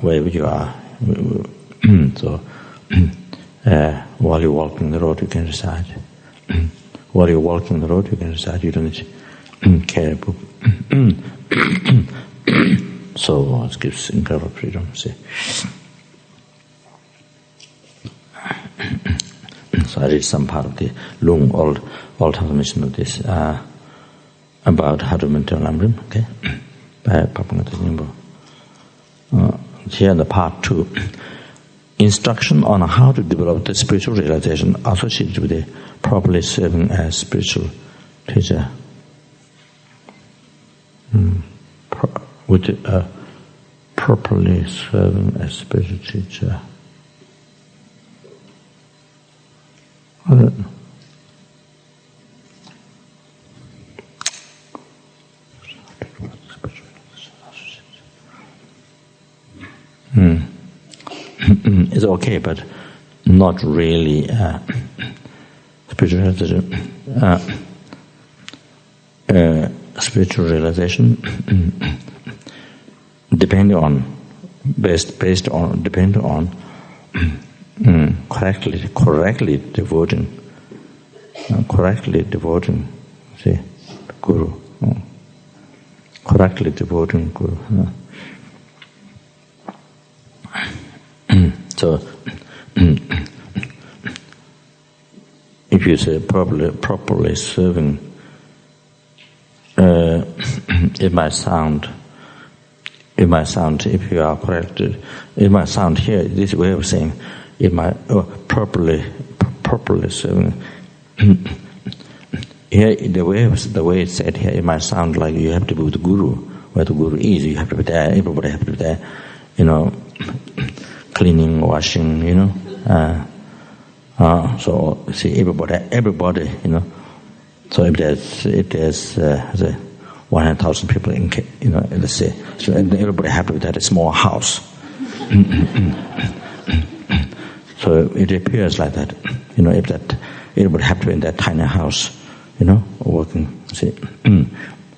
Speaker 1: wherever you are. So while you're walking the road, you can recite. While you're walking the road, you can recite. You don't need to carry a book. So it gives incredible freedom. See. So I read some part of the long old transmission of this about how to maintain Lamrim, okay, by Papangata Nimbo. here in the part 2. Instruction on how to develop the spiritual realization associated with the properly serving as spiritual teacher. With properly serving as spiritual teacher. It's okay, but not really spiritual realization. Spiritual realization depending on correctly devoting say Guru, correctly devoting Guru. So if you say properly serving, it might sound, if you are corrected, it might sound here, this way of saying, it might, properly serving. Here, the way it's said here, it might sound like you have to be with the Guru. Where the Guru is, you have to be there, everybody has to be there, cleaning, washing, so see everybody, So if there's 100,000 people in, let's say, so everybody have to be at a small house. So it appears like that, if that everybody have to be in that tiny house, working. See,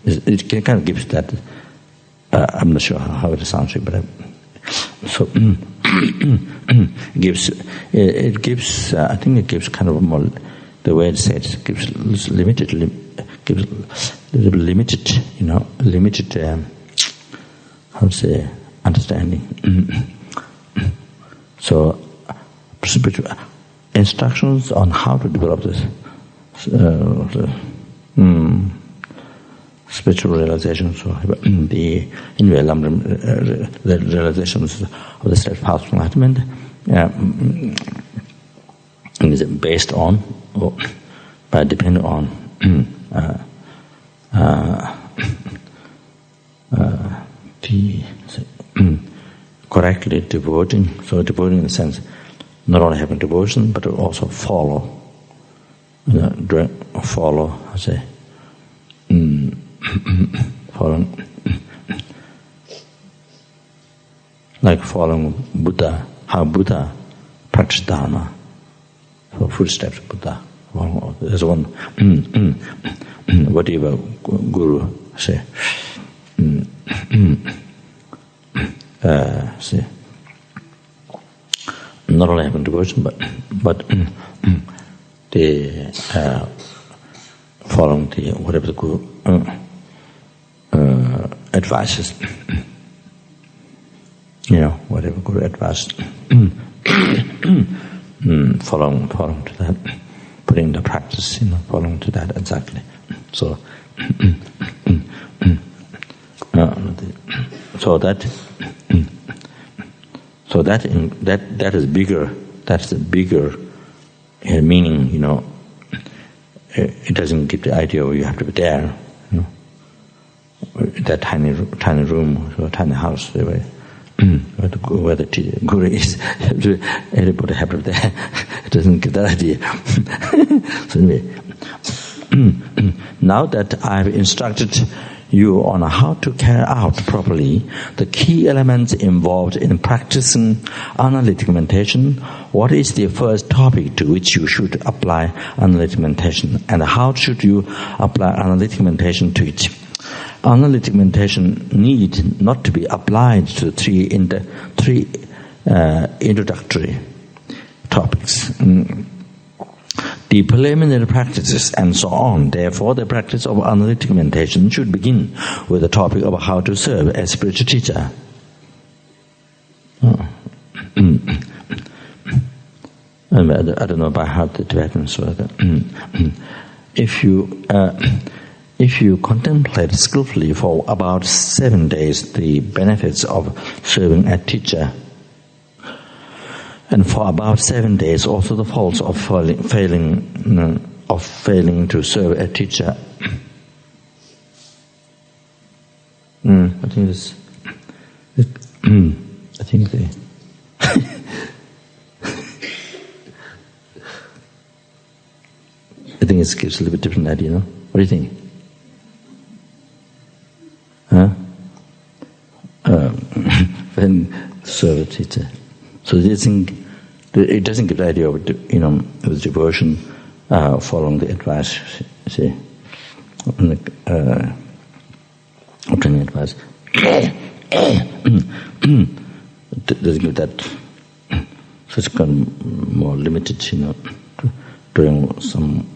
Speaker 1: it kind of gives that. I'm not sure how it sounds, but so it gives. I think it gives kind of more. The way it said, it gives limited, how to say, understanding. So, spiritual instructions on how to develop this spiritual realization. So, the realizations of the state path of enlightenment is based on, or by depending on the correctly devoting. So devoting in the sense not only having devotion but also follow. Follow, I say, following, like following Buddha, how Buddha practiced Dharma. So footsteps of Buddha. There's one whatever Guru say. See, not only having devotion, but the following the whatever the Guru advises. Whatever Guru advises. Following to that, putting the practice, following to that exactly. So, that is bigger. That's the bigger meaning. It doesn't give the idea where you have to be there. That tiny room or tiny house, where the Guru is, everybody have to be there. It doesn't give that idea. So anyway, now that I've instructed you on how to carry out properly the key elements involved in practicing analytic meditation, what is the first topic to which you should apply analytic meditation, and how should you apply analytic meditation to it? Analytic meditation need not to be applied to three introductory topics. The preliminary practices and so on. Therefore, the practice of analytic meditation should begin with the topic of how to serve as spiritual teacher. I don't know by heart the Tibetans were. If you If you contemplate skillfully for about 7 days the benefits of serving a teacher, and for about 7 days also the faults of failing to serve a teacher, I think this. I think the. I think it gives a little bit different idea, no? What do you think? Huh? When serve a teacher. So do you think it doesn't give the idea of of devotion, following the advice, see, obtaining advice. Doesn't give that such kind of more limited, doing some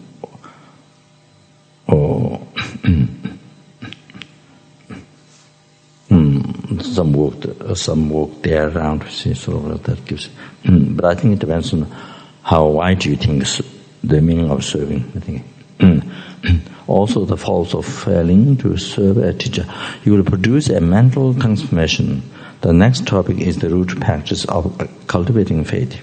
Speaker 1: some work there around, see, so that gives. But I think it depends on how wide you think the meaning of serving. I think. Also, the faults of failing to serve a teacher. You will produce a mental transformation. The next topic is the root practice of cultivating faith,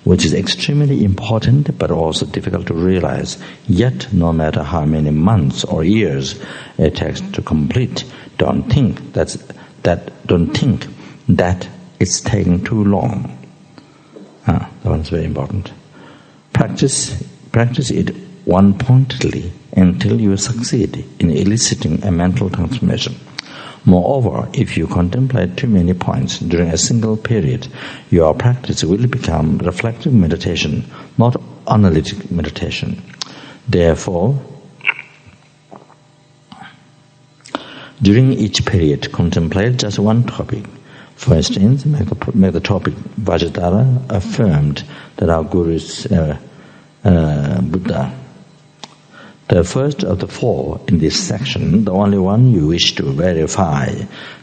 Speaker 1: which is extremely important but also difficult to realize. Yet, no matter how many months or years it takes to complete, don't think that it's taking too long. That one's very important. Practice it one-pointedly until you succeed in eliciting a mental transformation. Moreover, if you contemplate too many points during a single period, your practice will become reflective meditation, not analytic meditation. Therefore, during each period, contemplate just one topic. For instance, make the topic Vajradhara affirmed that our Guru is Buddha. The first of the four in this section, the only one you wish to verify.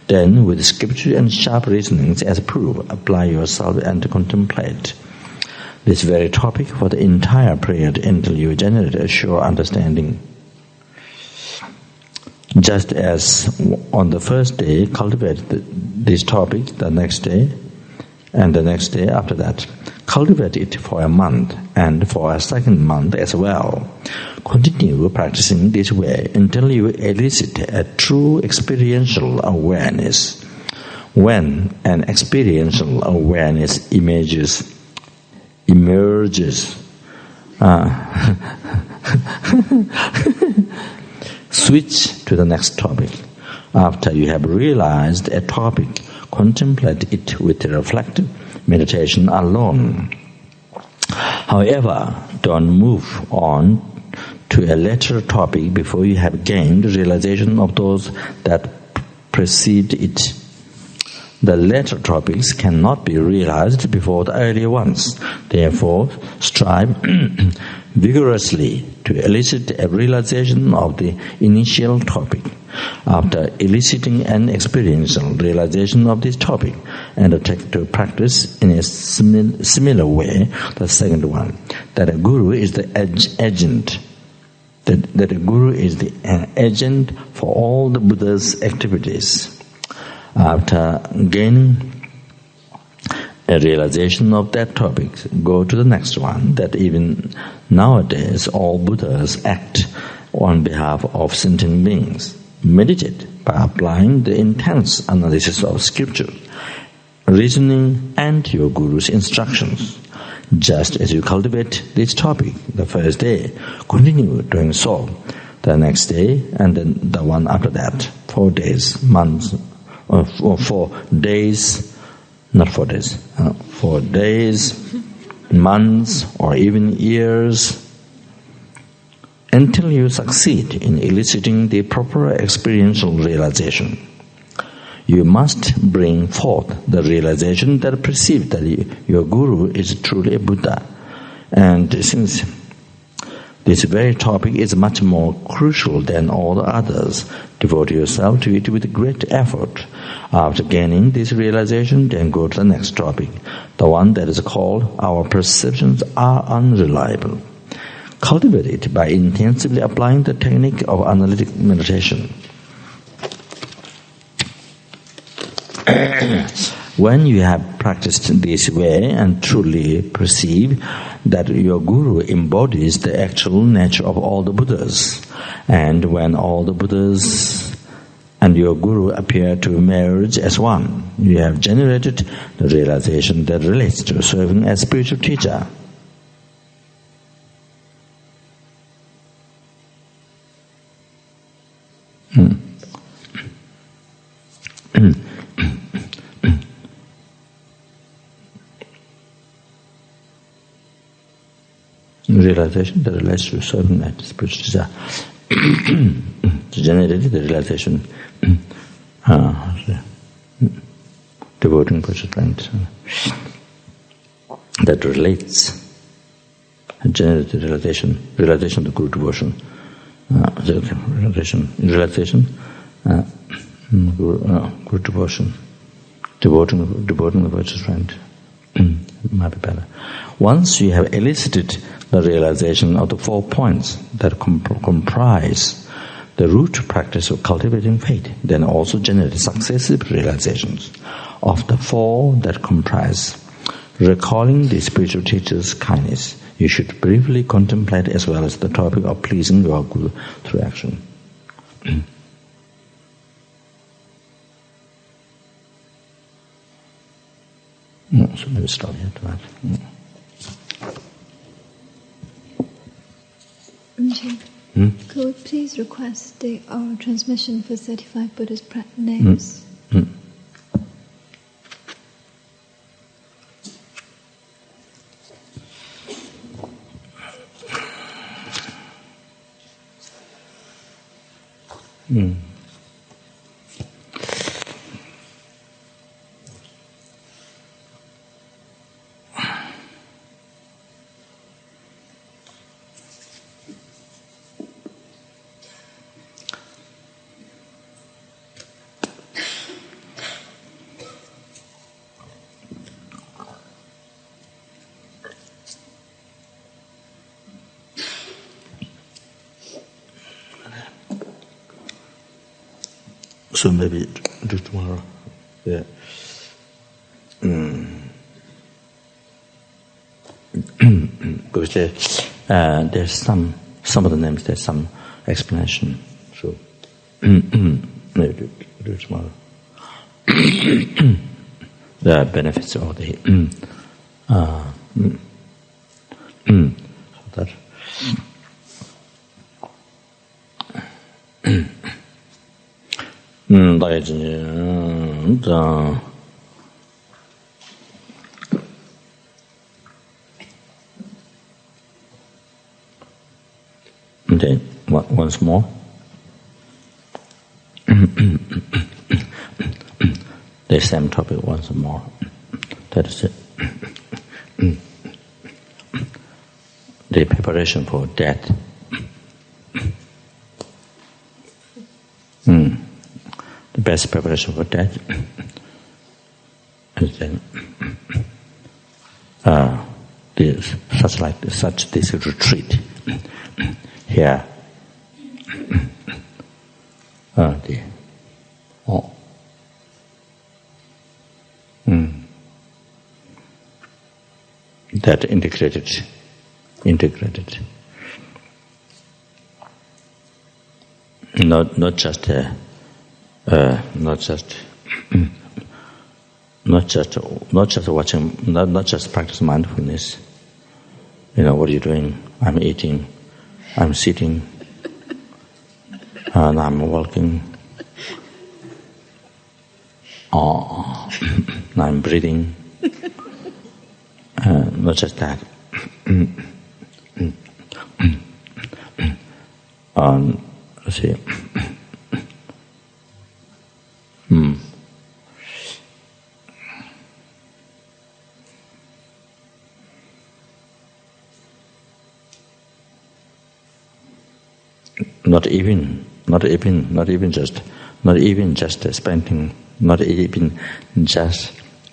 Speaker 1: Then, with scripture and sharp reasonings as proof, apply yourself and contemplate this very topic for the entire period until you generate a sure understanding. Just as on the first day, cultivate this topic the next day and the next day after that. Cultivate it for a month and for a second month as well. Continue practicing this way until you elicit a true experiential awareness. When an experiential awareness emerges, switch to the next topic. After you have realized a topic, contemplate it with reflective meditation alone. However, don't move on to a later topic before you have gained realization of those that precede it. The later topics cannot be realized before the earlier ones. Therefore, strive vigorously to elicit a realization of the initial topic. After eliciting an experiential realization of this topic, undertake to practice in a similar way the second one, that a guru is the agent. That a guru is an agent for all the Buddha's activities. After gaining a realization of that topic, go to the next one, that even nowadays all Buddhas act on behalf of sentient beings. Meditate by applying the intense analysis of scripture, reasoning, and your Guru's instructions. Just as you cultivate this topic the first day, continue doing so the next day and then the one after that. 4 days, months, or 4 days, not 4 days, 4 days, months, or even years, until you succeed in eliciting the proper experiential realization. You must bring forth the realization that perceives that your Guru is truly a Buddha. And since this very topic is much more crucial than all the others, devote yourself to it with great effort. After gaining this realization, then go to the next topic, the one that is called Our Perceptions Are Unreliable. Cultivate it by intensively applying the technique of analytic meditation. When you have practiced this way and truly perceive that your Guru embodies the actual nature of all the Buddhas, and when all the Buddhas and your Guru appear to merge as one, you have generated the realization that relates to serving as spiritual teacher. Realization that relates to serving as spiritual teacher. Generated the realization devoting precious friend that relates, generated realization of the Guru devotion, realization Guru devotion, devoting the precious friend. Might be better. Once you have elicited the realization of the 4 points that comprise the root practice of cultivating faith, then also generate successive realizations of the 4 that comprise. Recalling the spiritual teacher's kindness, you should briefly contemplate as well as the topic of pleasing your Guru through action. So maybe stop here to that.
Speaker 2: Could we please request our transmission for 35 Buddhist names?
Speaker 1: So maybe do tomorrow. Yeah. Because there's some of the names, there's some explanation. So maybe do tomorrow. The benefits of the so that. Okay, once more. The same topic once more. That is it. The preparation for death. The best preparation for death is then such this retreat here. That integrated. Not just watching, not just practice mindfulness. What are you doing? I'm eating, I'm sitting, and I'm walking, I'm breathing. Not just that. Let's see. Not even just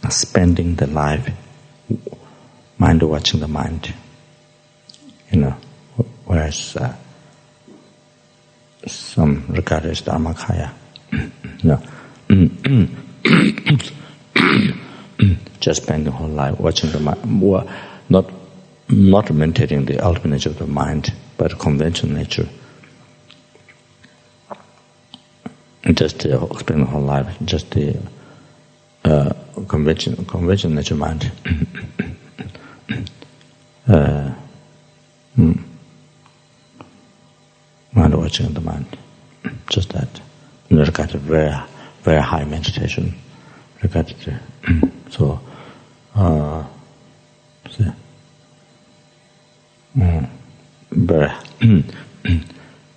Speaker 1: spending the life mind watching the mind. whereas some regard as Dharmakaya. No. Just spending the whole life watching the mind, not meditating the ultimate nature of the mind, but conventional nature. Just spend the whole life, just the conventional nature mind. Mind watching the mind, just that. And regard to very, very high meditation. Regard to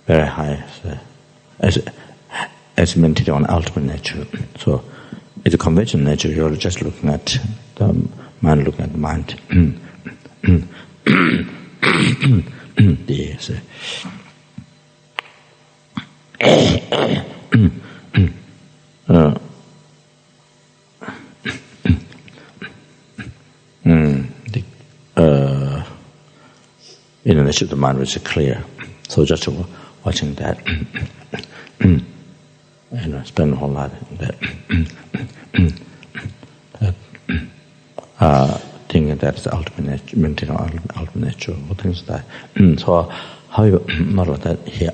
Speaker 1: very high. As meditating on ultimate nature. So, it's a conventional nature. You're just looking at the mind, looking at the mind. Yes. In the nature of the mind, which is clear. So just watching that. Spend the whole life in that. Thinking that's the ultimate nature, maintaining ultimate nature, or things like that. So, however, not like that here.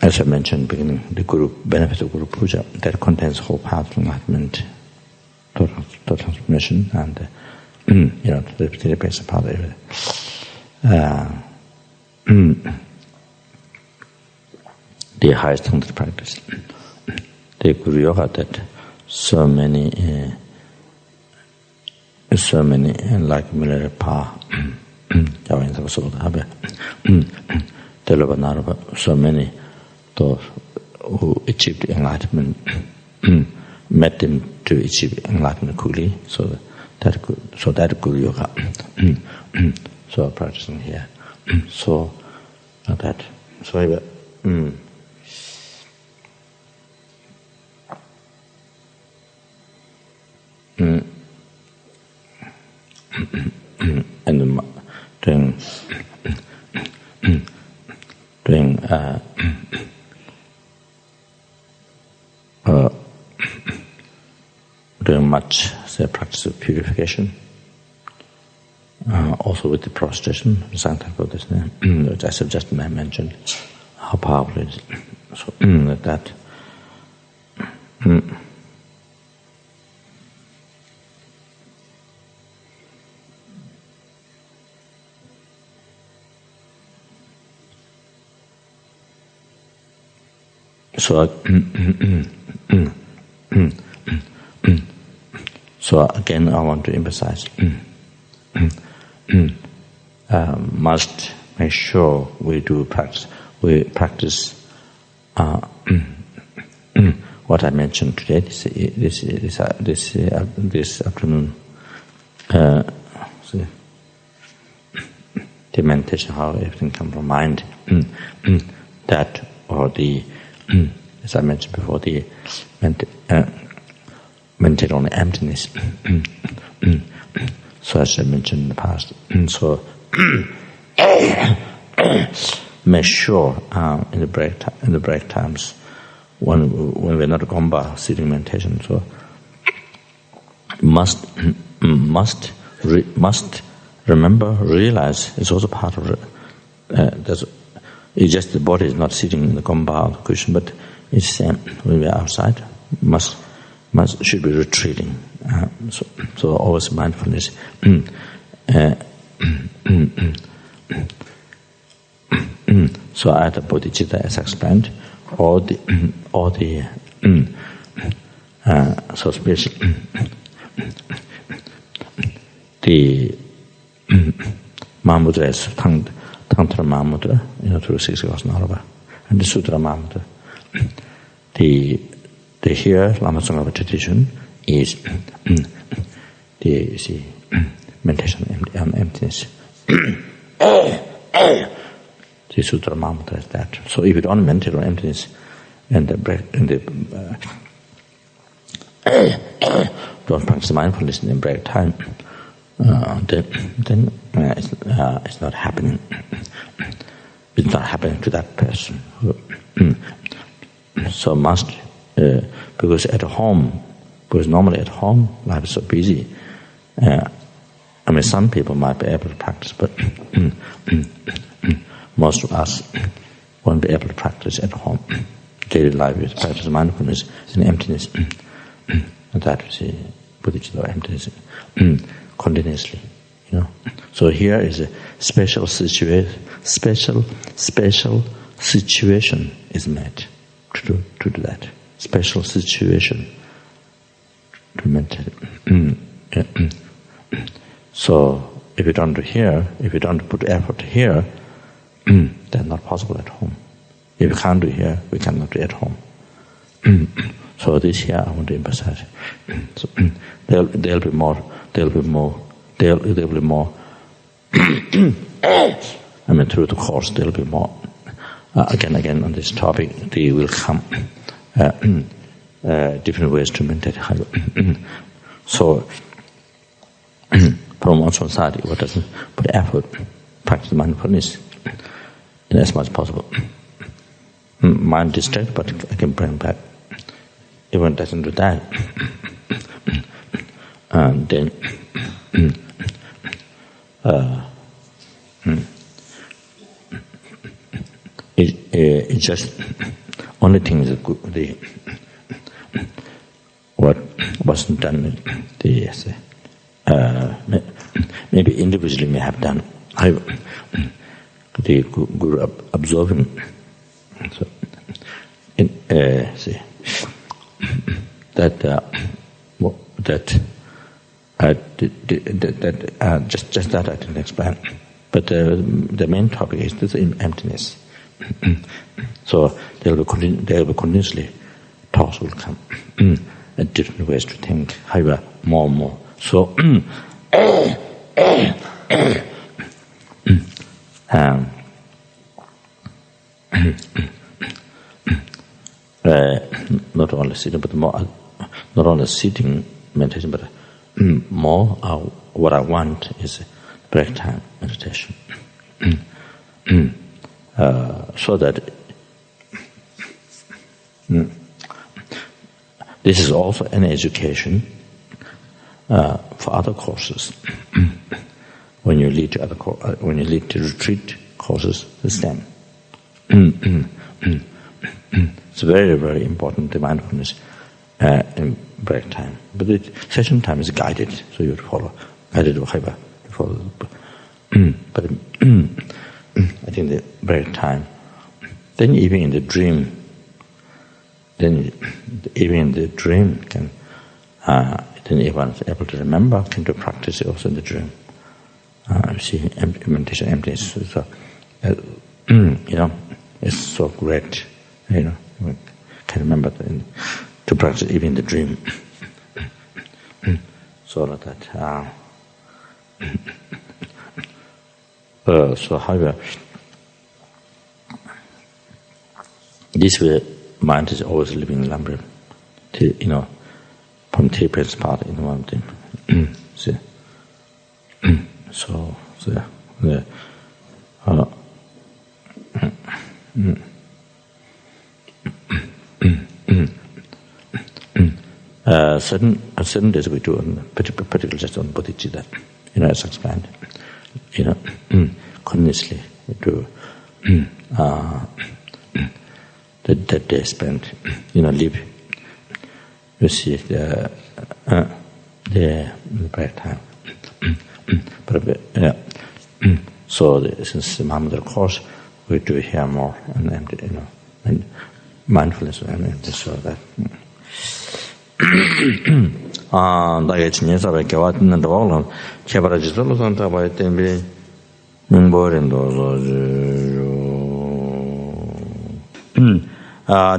Speaker 1: As I mentioned at the beginning, the Guru benefit of Guru Puja, that contains the whole path to enlightenment, total transformation, and the basic part of it. The highest Tantra practice, the Guru Yoga, that so many like Milarepa, so many those who achieved enlightenment met them to achieve enlightenment quickly. So that Guru Yoga, so practicing here, so that, so and doing much practice of purification, also with the prostration, which I just mentioned, how powerful it is. So that. So again, I want to emphasize, must make sure we practice what I mentioned today, this afternoon, the meditation, how everything comes from mind, that, or the, as I mentioned before, the meditate on the emptiness. So as I mentioned in the past, so make sure in the break times when we're not gomba sitting meditation, so must remember, realize it's also part of it. It's just the body is not sitting in the gomba or the cushion, but it's when we're outside, should be retreating. So always mindfulness. So at the bodhicitta, as explained, all the so spiritual the Mahamudra is Tantra Mahamudra, through 6 hours Narava, and the Sutra Mahamudra. The here Lama Zopa tradition is the meditation on emptiness. The Sutra Mahamudra is that. So if you don't meditate on emptiness, and the breath, and the don't practice mindfulness in the break time, then it's not happening. It's not happening to that person. So must, because at home, because normally at home life is so busy. Some people might be able to practice, but most of us won't be able to practice at home. Daily life is practice mindfulness and emptiness. And that is the Buddhist emptiness continuously. So here is a special situation. Special situation is made to do that. Special situation to meditate. So if you don't do here, if you don't put effort here, that's not possible at home. If you can't do here, we cannot do at home. So this here I want to emphasize. So there'll be more. Through the course there'll be more. Again on this topic, they will come different ways to meditate. So from one society, what doesn't put effort, practice mindfulness as much as possible. Mind distracted, but I can bring back. If one doesn't do that, then it's just only thing is good. What wasn't done, maybe individually may have done. The Guru absorbing. So, just that I didn't explain. But the main topic is this emptiness. So there will be continuously thoughts will come, different ways to think, however, more and more. So not only sitting, but more, not only sitting meditation, but more. What I want is break time meditation, so that this is also an education for other courses. When you lead to when you lead to retreat courses, the same. It's very, very important, the mindfulness in break time. But the session time is guided, so you have to follow guided vibha to follow. But I think the break time, then even in the dream, can then if one's able to remember, can do practice also in the dream. See, meditation, emptiness. So, it's so great. Can remember to practice even in the dream. So that. So however, this way, mind is always living in Lambrim. From the first part in one thing. See. So the certain days we do particularly just on bodhicitta, as explained. Continuously we do that day spent, live. You see the break time. So since the Mahamudra course, we do here more and mindfulness and this or that. 나의 진예사에 겨왔는 도는 개발하지도 산타 바이 때문에 명보린도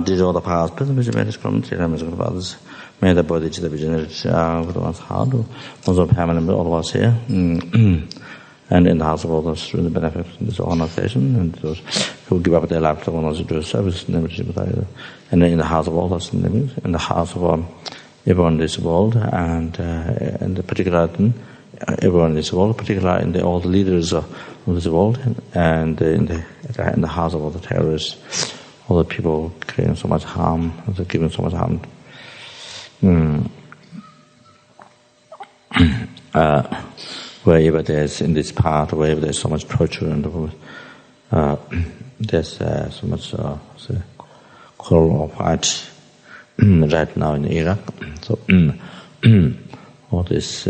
Speaker 1: digital the past, but the vision is from the others. May the body to the vision with one's heart, also permanent all of us here. And in the house of others through the benefit of this organization, and those who give up their lives to others to do service, and in the house of others, in the house of everyone in this world, and in the particular everyone in this world, particularly in all the leaders of this world, and in the house of all the terrorists, all the people creating so much harm, giving so much harm. Wherever there's in this part, wherever there's so much torture and there's so much quarrel of fight right now in Iraq. So all this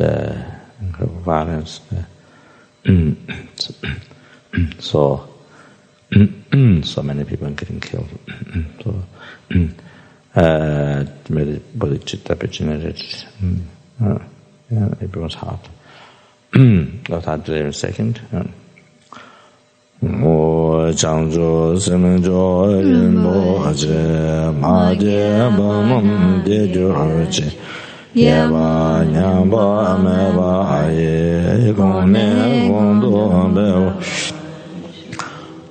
Speaker 1: violence. So many people are getting killed. Bodhicitta generated. Everyone's heart. I'll have to do in a second. Changzhou Simenzhou Rinpoche Ma Je Bamam De Jurche Yeva Nyamba Meva Aye Gong Ne Gong Do Beo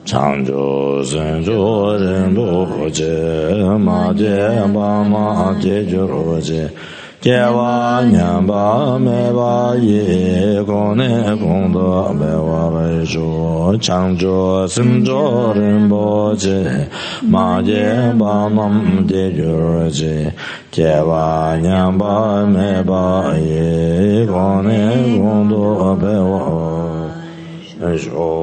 Speaker 1: Changzhou Simenzhou Rinpoche Ma Je Bamam De Jurche Jeva Nyamba Meva Ye Gong Ne Gong Do Beo Wei Zhu Changzhou Simenzhou Rinpoche Ma Je Bamam De Jurche Jeva Nyamba Meva Ye Gong Ne Gong Do Beo Wei Zhu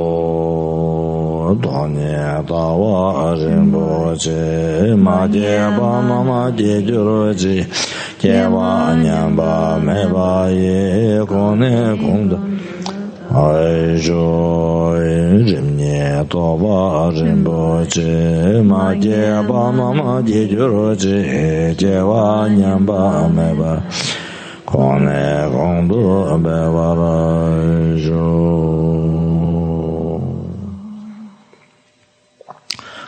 Speaker 1: Danye Dawa Rinpoche Ma Je Bamam De Jurche Jeva Nyamba Meva Ye Gong Ne Gong Do Ai Zhu Rimnye Dawa Rinpoche Ma Je Bamam De Jurche Jeva Nyamba Meva Gong Ne Gong Do Beva Ai Zhu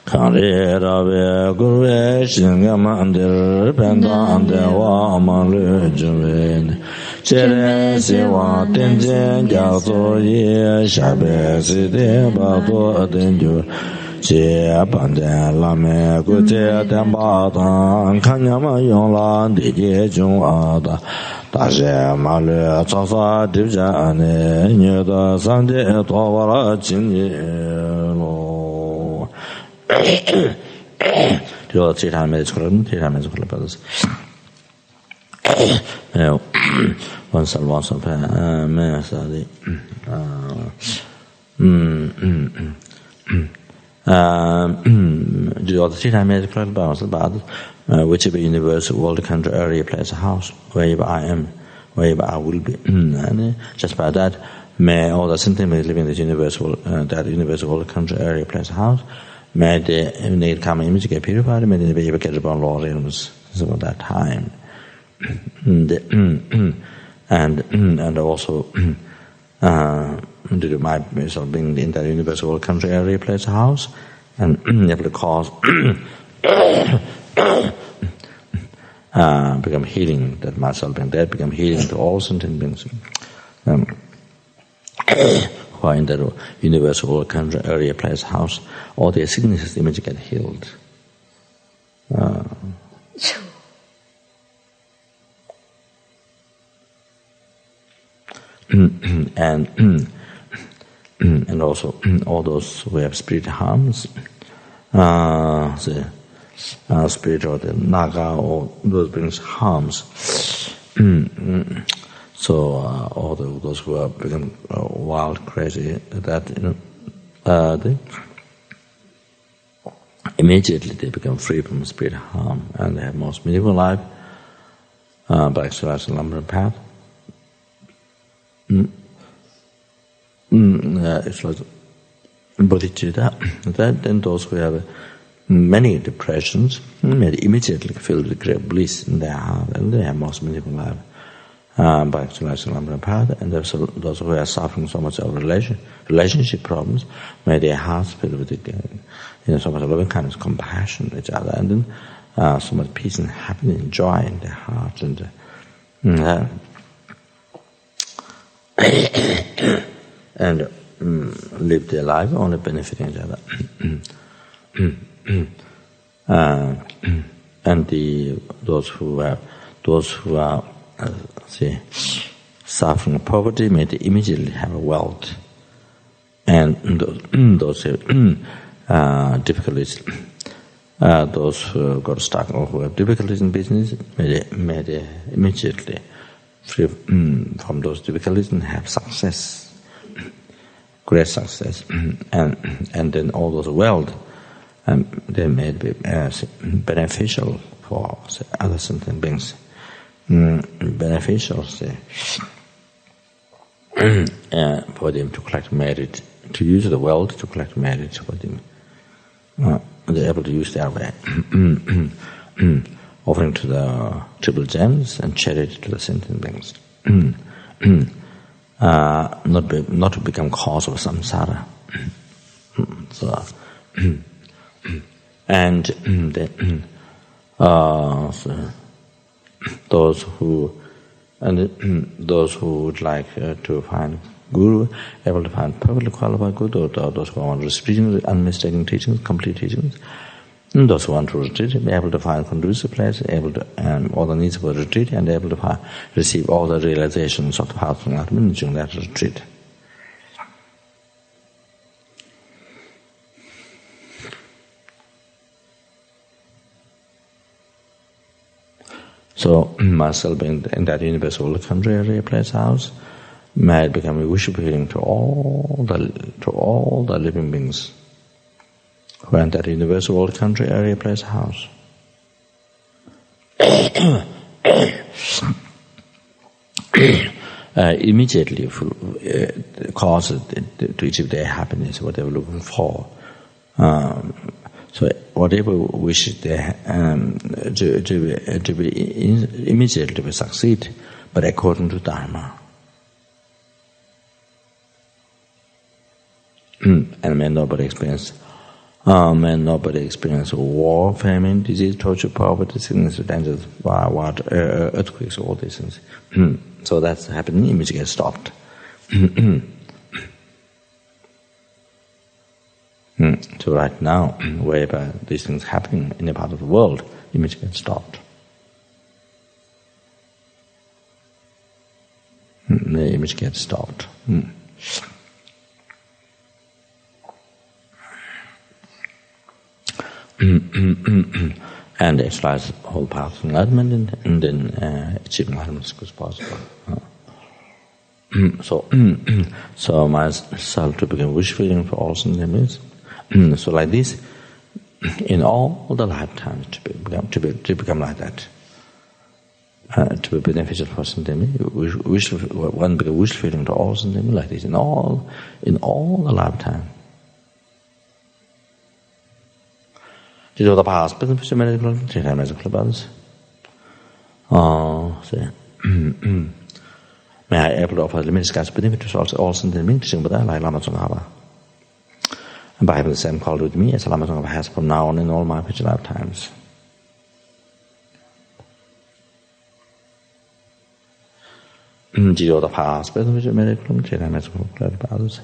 Speaker 1: Kari Rabe Gurve Shingamandir Pendan Dewa Malu Juven Chere Siwa Tenjen Gyatso Ye Shabe Side Bato Tenjur Che Panden Lame Gute Tenpa Tan Kanyama Yongla Dije Jung Ada Daje Malu Tsasa Dibja Ane Nyuda Sande Tawara Chinye Lo Do all 3 times brothers. Once and once of do all the 3 times balance about whichever universe, world, country, area, place, house, wherever I am, wherever I will be. And just by that, may all the sentiments living in this universe, that universe, world, country, area, place, house, may the need karma image get purified, may the behavior get upon law realms at that time. And also to my sort of being in that universe, world, country, area, place, house, and able to cause become healing, that myself being dead become healing to all sentient beings. Who are in the universe, world, country, area, place, house, all their sicknesses, image get healed. And also all those who have spiritual harms, the spirit or the naga, or those brings harms. So all those who have become wild, crazy, that they immediately they become free from spirit harm, and they have most meaningful life by exercising Lama path. It's like bodhicitta. Then those who have many depressions may immediately feel the great bliss in their heart, and they have most meaningful life by exercising Lama path. And those who are suffering so much of relationship problems, may their hearts filled with so much loving kindness, compassion with each other, and then so much peace and happiness and joy in their hearts. and live their life only benefiting each other. And those who are suffering poverty may immediately have wealth, and those difficulties, those who got stuck or who have difficulties in business may immediately free from those difficulties and have success, great success, and then all those wealth they may be beneficial for other sentient beings, beneficial for them to collect merit, to use the wealth to collect merit for them. They're able to use their way, offering to the triple gems and charity to the sentient beings, not to become cause of samsara. And then those who would like to find guru, able to find perfectly qualified guru, or those who want restricting unmistaken teachings, complete teachings, and those who want to retreat, be able to find conducive place, able to all the needs for retreat, and able to receive all the realizations of the path of enlightenment during that retreat. So, myself being in that universal country area place house, may it become a wish feeling to all the living beings who are in that universal world country area place house. Immediately cause to achieve their happiness, what they were looking for. So whatever wish they to be immediately will succeed, but according to Dharma. And may nobody experience war, famine, disease, torture, poverty, sickness, dangers, water, earthquakes, all these things. So that's happening, immediately gets stopped. So right now, wherever these things happening in a part of the world, immediately gets stopped. The image gets stopped. And exercise the whole path of enlightenment and then achieve enlightenment as quick as possible. So myself to become wish feeling for all sentient beings. So like this, in all the lifetimes to become like that, to be beneficial for sentient beings, one become wish feeling to all sentient beings like this in all the lifetime. These are the past, but the medical, medical others. May I able to offer limited God's benefit to all sentient beings, like Lama Zopa. And by having the same quality with me as Lama Zopa has from now on in all my future lifetimes. These are the past, but the medical, medical others.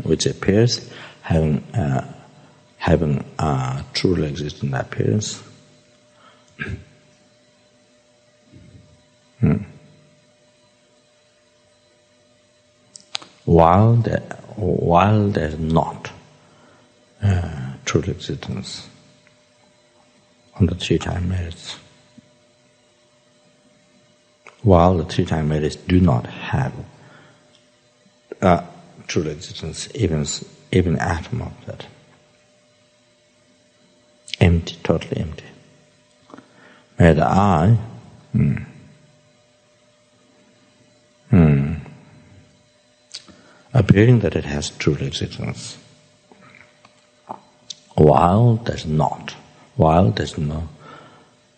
Speaker 1: Which appears having truly existing appearance. While there's not true existence on the three-time merits. While the three-time merits do not have true existence, even atom of that. Empty, totally empty. Where the I appearing that it has true existence, while there's not, while there's no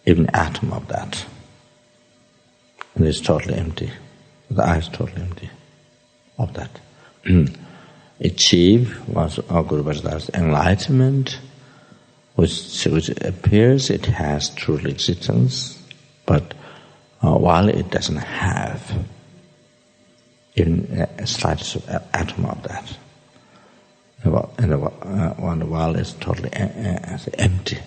Speaker 1: even atom of that. And it's totally empty. The eye is totally empty of that. Achieve was our Guru Bhattacharya's enlightenment, which appears it has true existence, but while it doesn't have even a slightest atom of that, and while it's totally empty,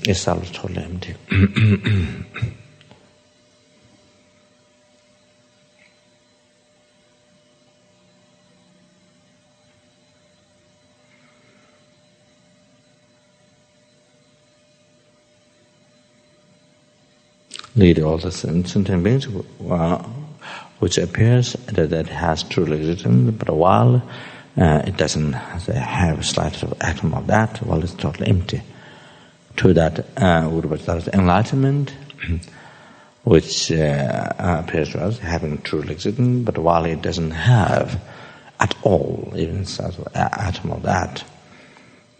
Speaker 1: itself is totally empty. Lead all the sentient beings, which appears that it has true existence, but while it doesn't have a slightest atom of that, while it's totally empty. To that Guru Bhattacharya's enlightenment, which appears to us having true existence, but while it doesn't have at all even such an atom of that,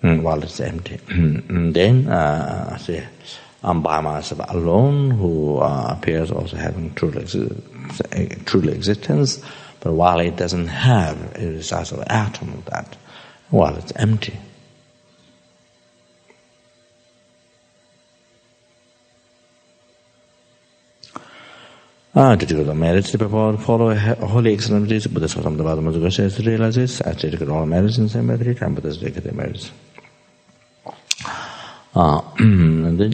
Speaker 1: while it's empty, then I'm by myself alone, who appears also having true existence, but while it doesn't have a size of atom of that, while it's empty. To do the merits to follow holy excellencies, Buddhist Society, the Manjushri realizes, as they take all merits in same metric, and Buddhist take the merits. And then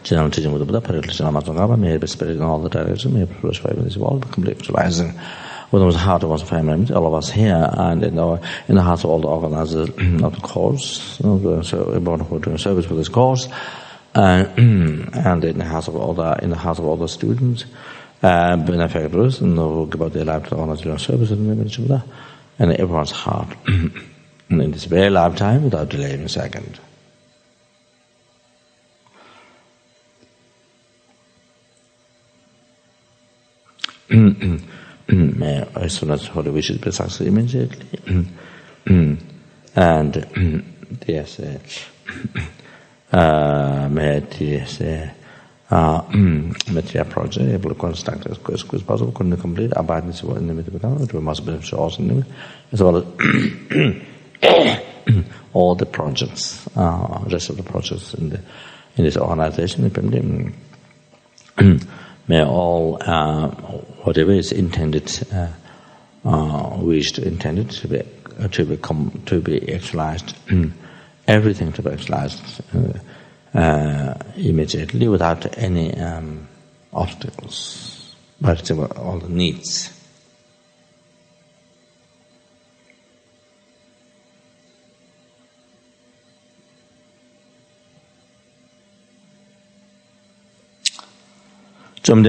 Speaker 1: general teaching with the Buddha, particularly Lama Zopa, may be spread in all the directions, may be prospered in this world, complete actualizing what was heart of us family, all of us here, and in the hearts of all the organizers of the course, so everyone who are doing service for this course, and in the hearts of all the students, benefactors, and who give out their life to honor doing service in the name of Buddha, and in everyone's heart. In this very lifetime, without delaying a second. May as soon as holy wishes be succeed immediately. And yes, may this material project able to construct as quick as possible, couldn't complete, abidance in the middle, it must be also in the as well as all the projects, rest of the projects in this organization, FPMT, may all whatever is intended, intended to be actualized, everything to be actualized immediately without any obstacles, but all the needs. Page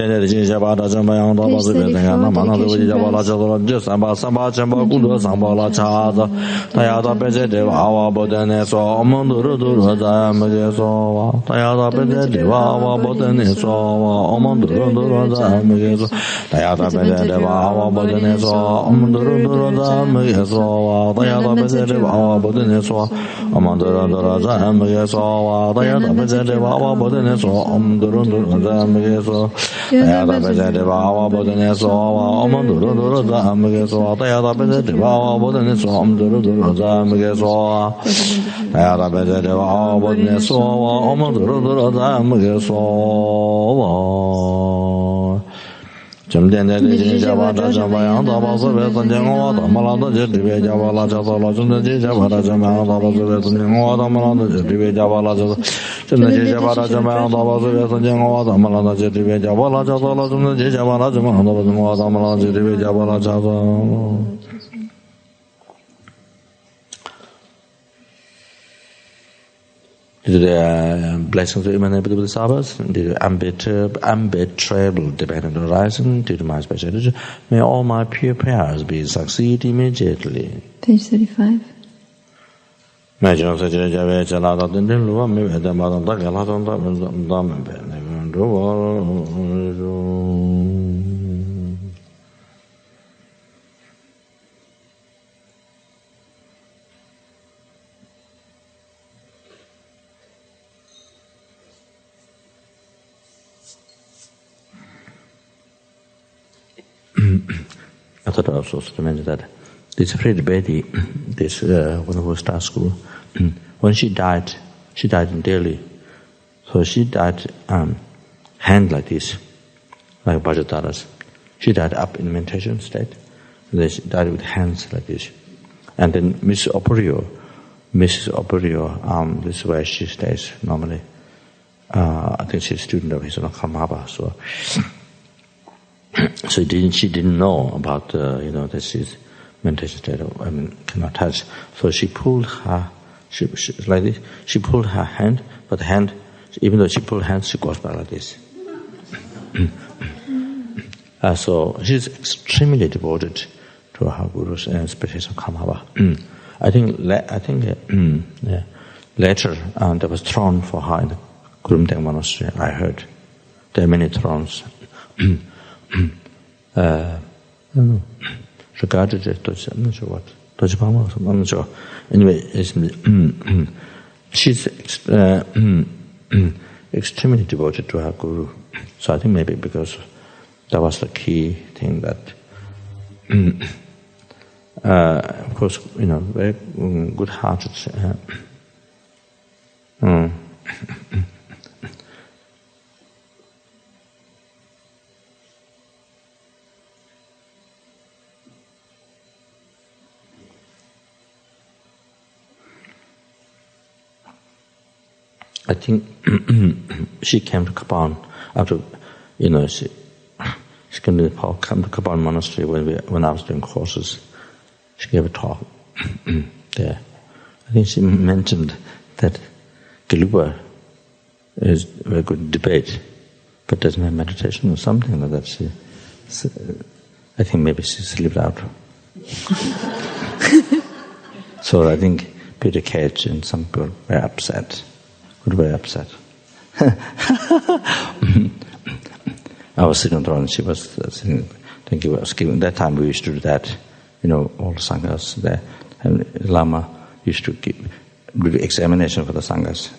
Speaker 1: 34, Did the blessings of Imam Nabi the Sabbath, did the unbearable dependent horizon, did my speciality, may all my pure prayers be succeed immediately.
Speaker 2: Page 35.
Speaker 1: I thought I was also to mention that this Fred Betty, this wonderful star school, when she died in Delhi. So she died hand like this, like Bhajataras. She died up in meditation state. And then she died with hands like this. And then Mrs. Oporio, this is where she stays normally. I think she's a student of his Kamaba. So she didn't know about that she's meditation state. Cannot touch. So she pulled her. She like this. She pulled her hand, but the hand, even though she pulled hands, she goes back like this. So she's extremely devoted to her gurus and especially Kamaba. I think later there was throne for her in the Kurumteng monastery. I heard there are many thrones. Regarded it, I'm not sure what. I'm not sure. Anyway, she's extremely devoted to her guru. So I think maybe because that was the key thing that, of course, very good-hearted. I think she came to Kapan after, she came to Nepal, come to Kapan monastery when I was doing courses. She gave a talk there. I think she mentioned that Galupa is a very good debate, but doesn't have meditation or something like that. I think maybe she slipped out. So I think Peter Cage and some people were upset. Very upset. I was sitting on the throne and she was sitting. I think he was giving. That time we used to do that. All the sanghas there. And Lama used to give examination for the sanghas.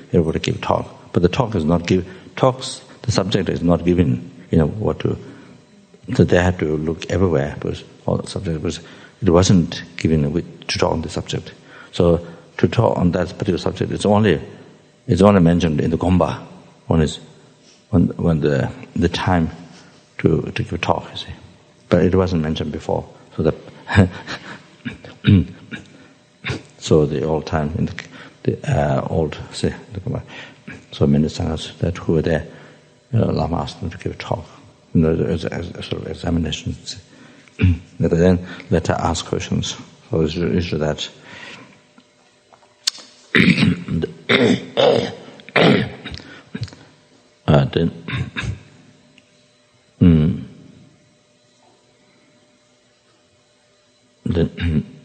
Speaker 1: Everybody give talk, but the talk is not given. Talks. The subject is not given. What to. So they had to look everywhere because all the subject was. It wasn't given to talk on the subject. So to talk on that particular subject, it's only mentioned in the Gomba when the time to give a talk, you see. But it wasn't mentioned before. So that so the old time in the old say the Gomba. So many sanghas that who were there, Lama asked them to give a talk. As a sort of examination. But then let her ask questions. So it's usually that.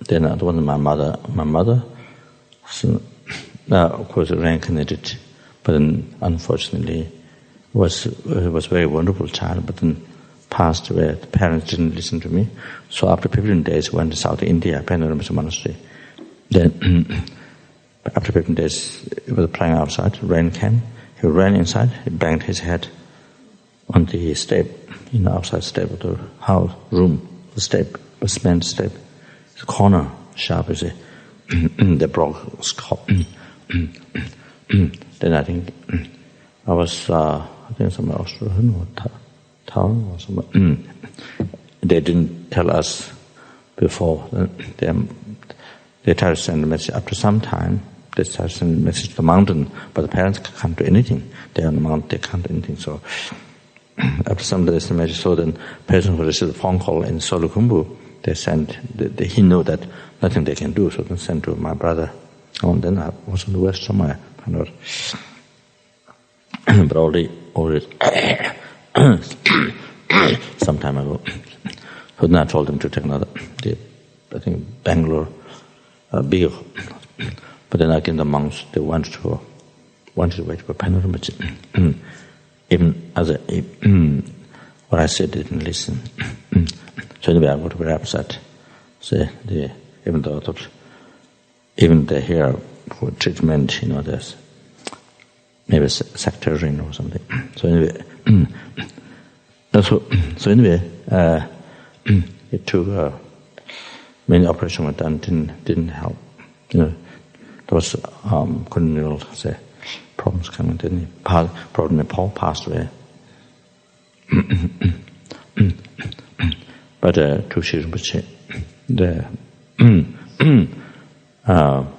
Speaker 1: Then I was my mother, so, of course, reincarnated, but then unfortunately was a very wonderful child, but then passed where the parents didn't listen to me. So after 15 days, went to South India, Panorama Monastery. Then after 15 days, he was playing outside, rain came, he ran inside, he banged his head on the step, outside step of the house, room, the step, the cement step, the corner, sharp as a, they broke skull. Then I think, I was, somewhere Australian or town or somewhere. They didn't tell us before. They tried to send a message. After some time, they tried to send a message to the mountain, but the parents can't do anything. They're on the mountain, they can't do anything. So after some days, the message. So then, person who received a phone call in Solukhumbu, they sent. He knew that nothing they can do, so they sent to my brother. And then I was in the west somewhere, but already some time ago. So then I told them to take another. I think Bangalore, big. But then again, the monks they wanted to wait for panorama. Even as what I said, they didn't listen. So anyway, I got very upset. So even though I thought, even they're here for treatment, there's maybe sectarian or something. So anyway, it took many operations were done, didn't help. There was congenital problems coming, didn't he? Probably Nepal passed away. But to Rinpoche,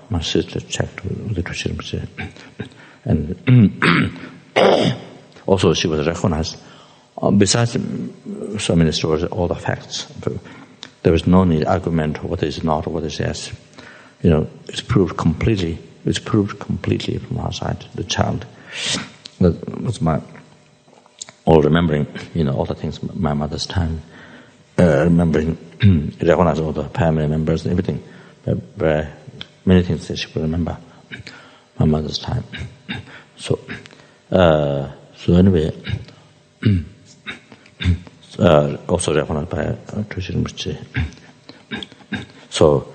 Speaker 1: my sister checked with the Rinpoche, and also she was recognized. Besides so many stories, all the facts, there was no need to argument what is not or what is yes. It's proved completely from our side. The child, that was my all remembering, all the things my mother's time, remembering, recognize all the family members and everything, but many things that she could remember my mother's time. So anyway, also recognized by Manjushri Rinpoche. So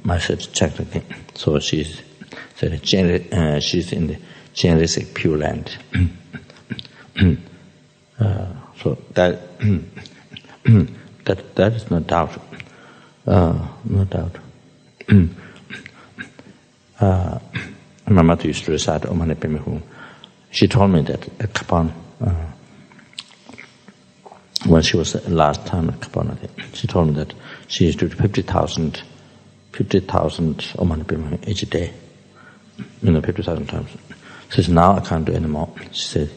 Speaker 1: my sister checked again. So she's in the Chinese Pure Land. So that is no doubt. No doubt. My mother used to recite Om Mani Padme Hum. She told me that at Kapan, when she was the last time at Kapan, she told me that she used to do 50,000 Om Mani Padme Hum each day. 50,000 times. She said, now I can't do anymore. She said,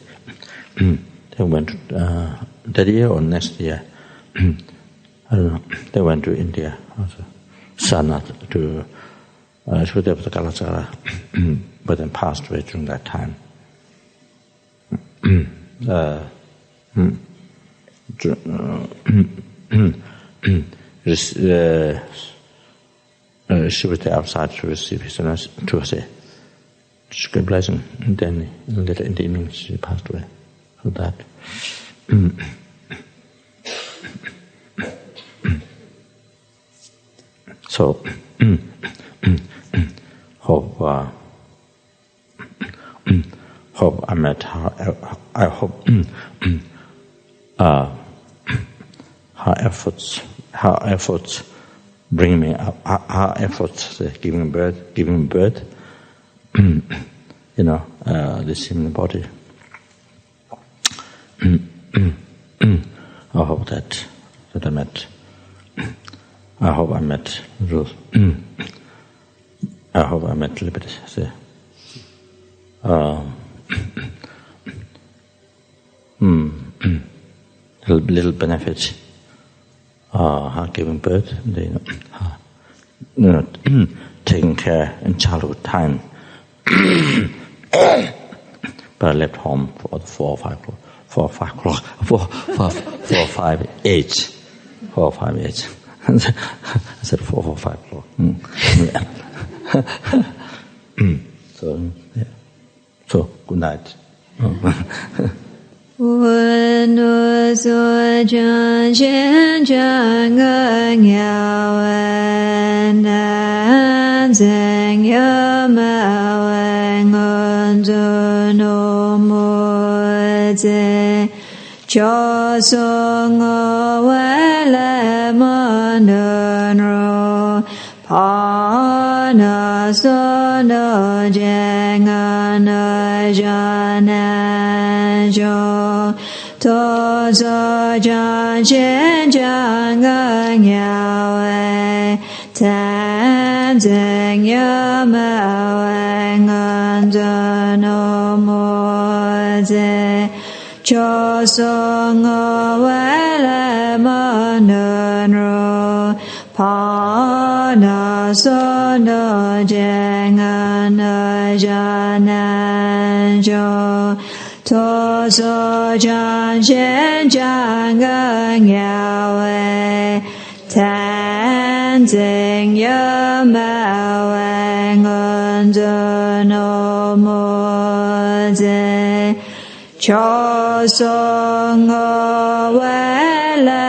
Speaker 1: they went that year or next year, I don't know, they went to India, Sanat, to she was there with the Kalasara, but then passed away during that time. She was there outside to receive his to say good blessing, and then later in the evening she passed away. So that. So hope I met her. I hope her efforts bring me up. Her efforts giving birth. This human body. I hope that I met. I hope I met Ruth. I hope I met Liberty. Little benefits. Her giving birth, taking care in childhood time. But I left home for 4 or 5 age. I said 4 or 5 o'clock. So good night.
Speaker 3: Cho so ngo wele monon ro pa na so no jeng na jana jo to so jan chen jang ya we tan zeng ya ma we ngan no mo ze cho so ngo wele monon ro pa na so no jeng na jana jo to so jan chen jang ya we tan zeng ya ma we ngan no mo ze cho so ngo wele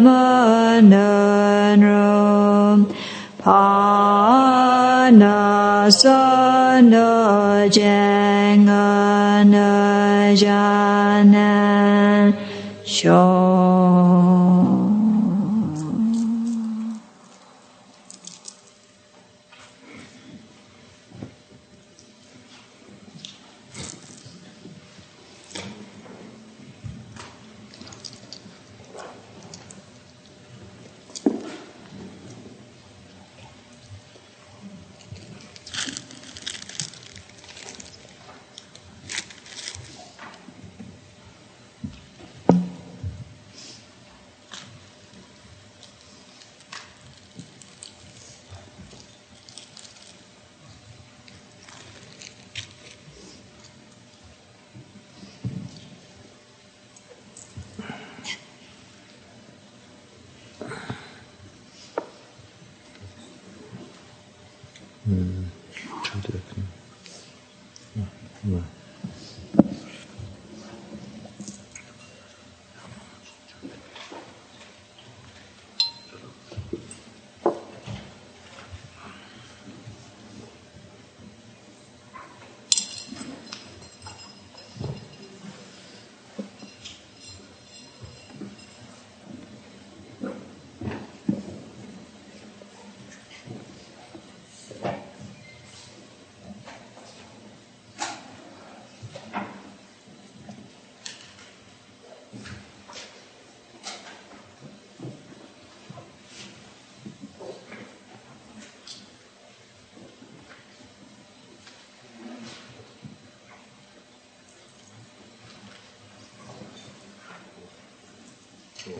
Speaker 3: monon ro pa na so no jeng na jana sho
Speaker 1: So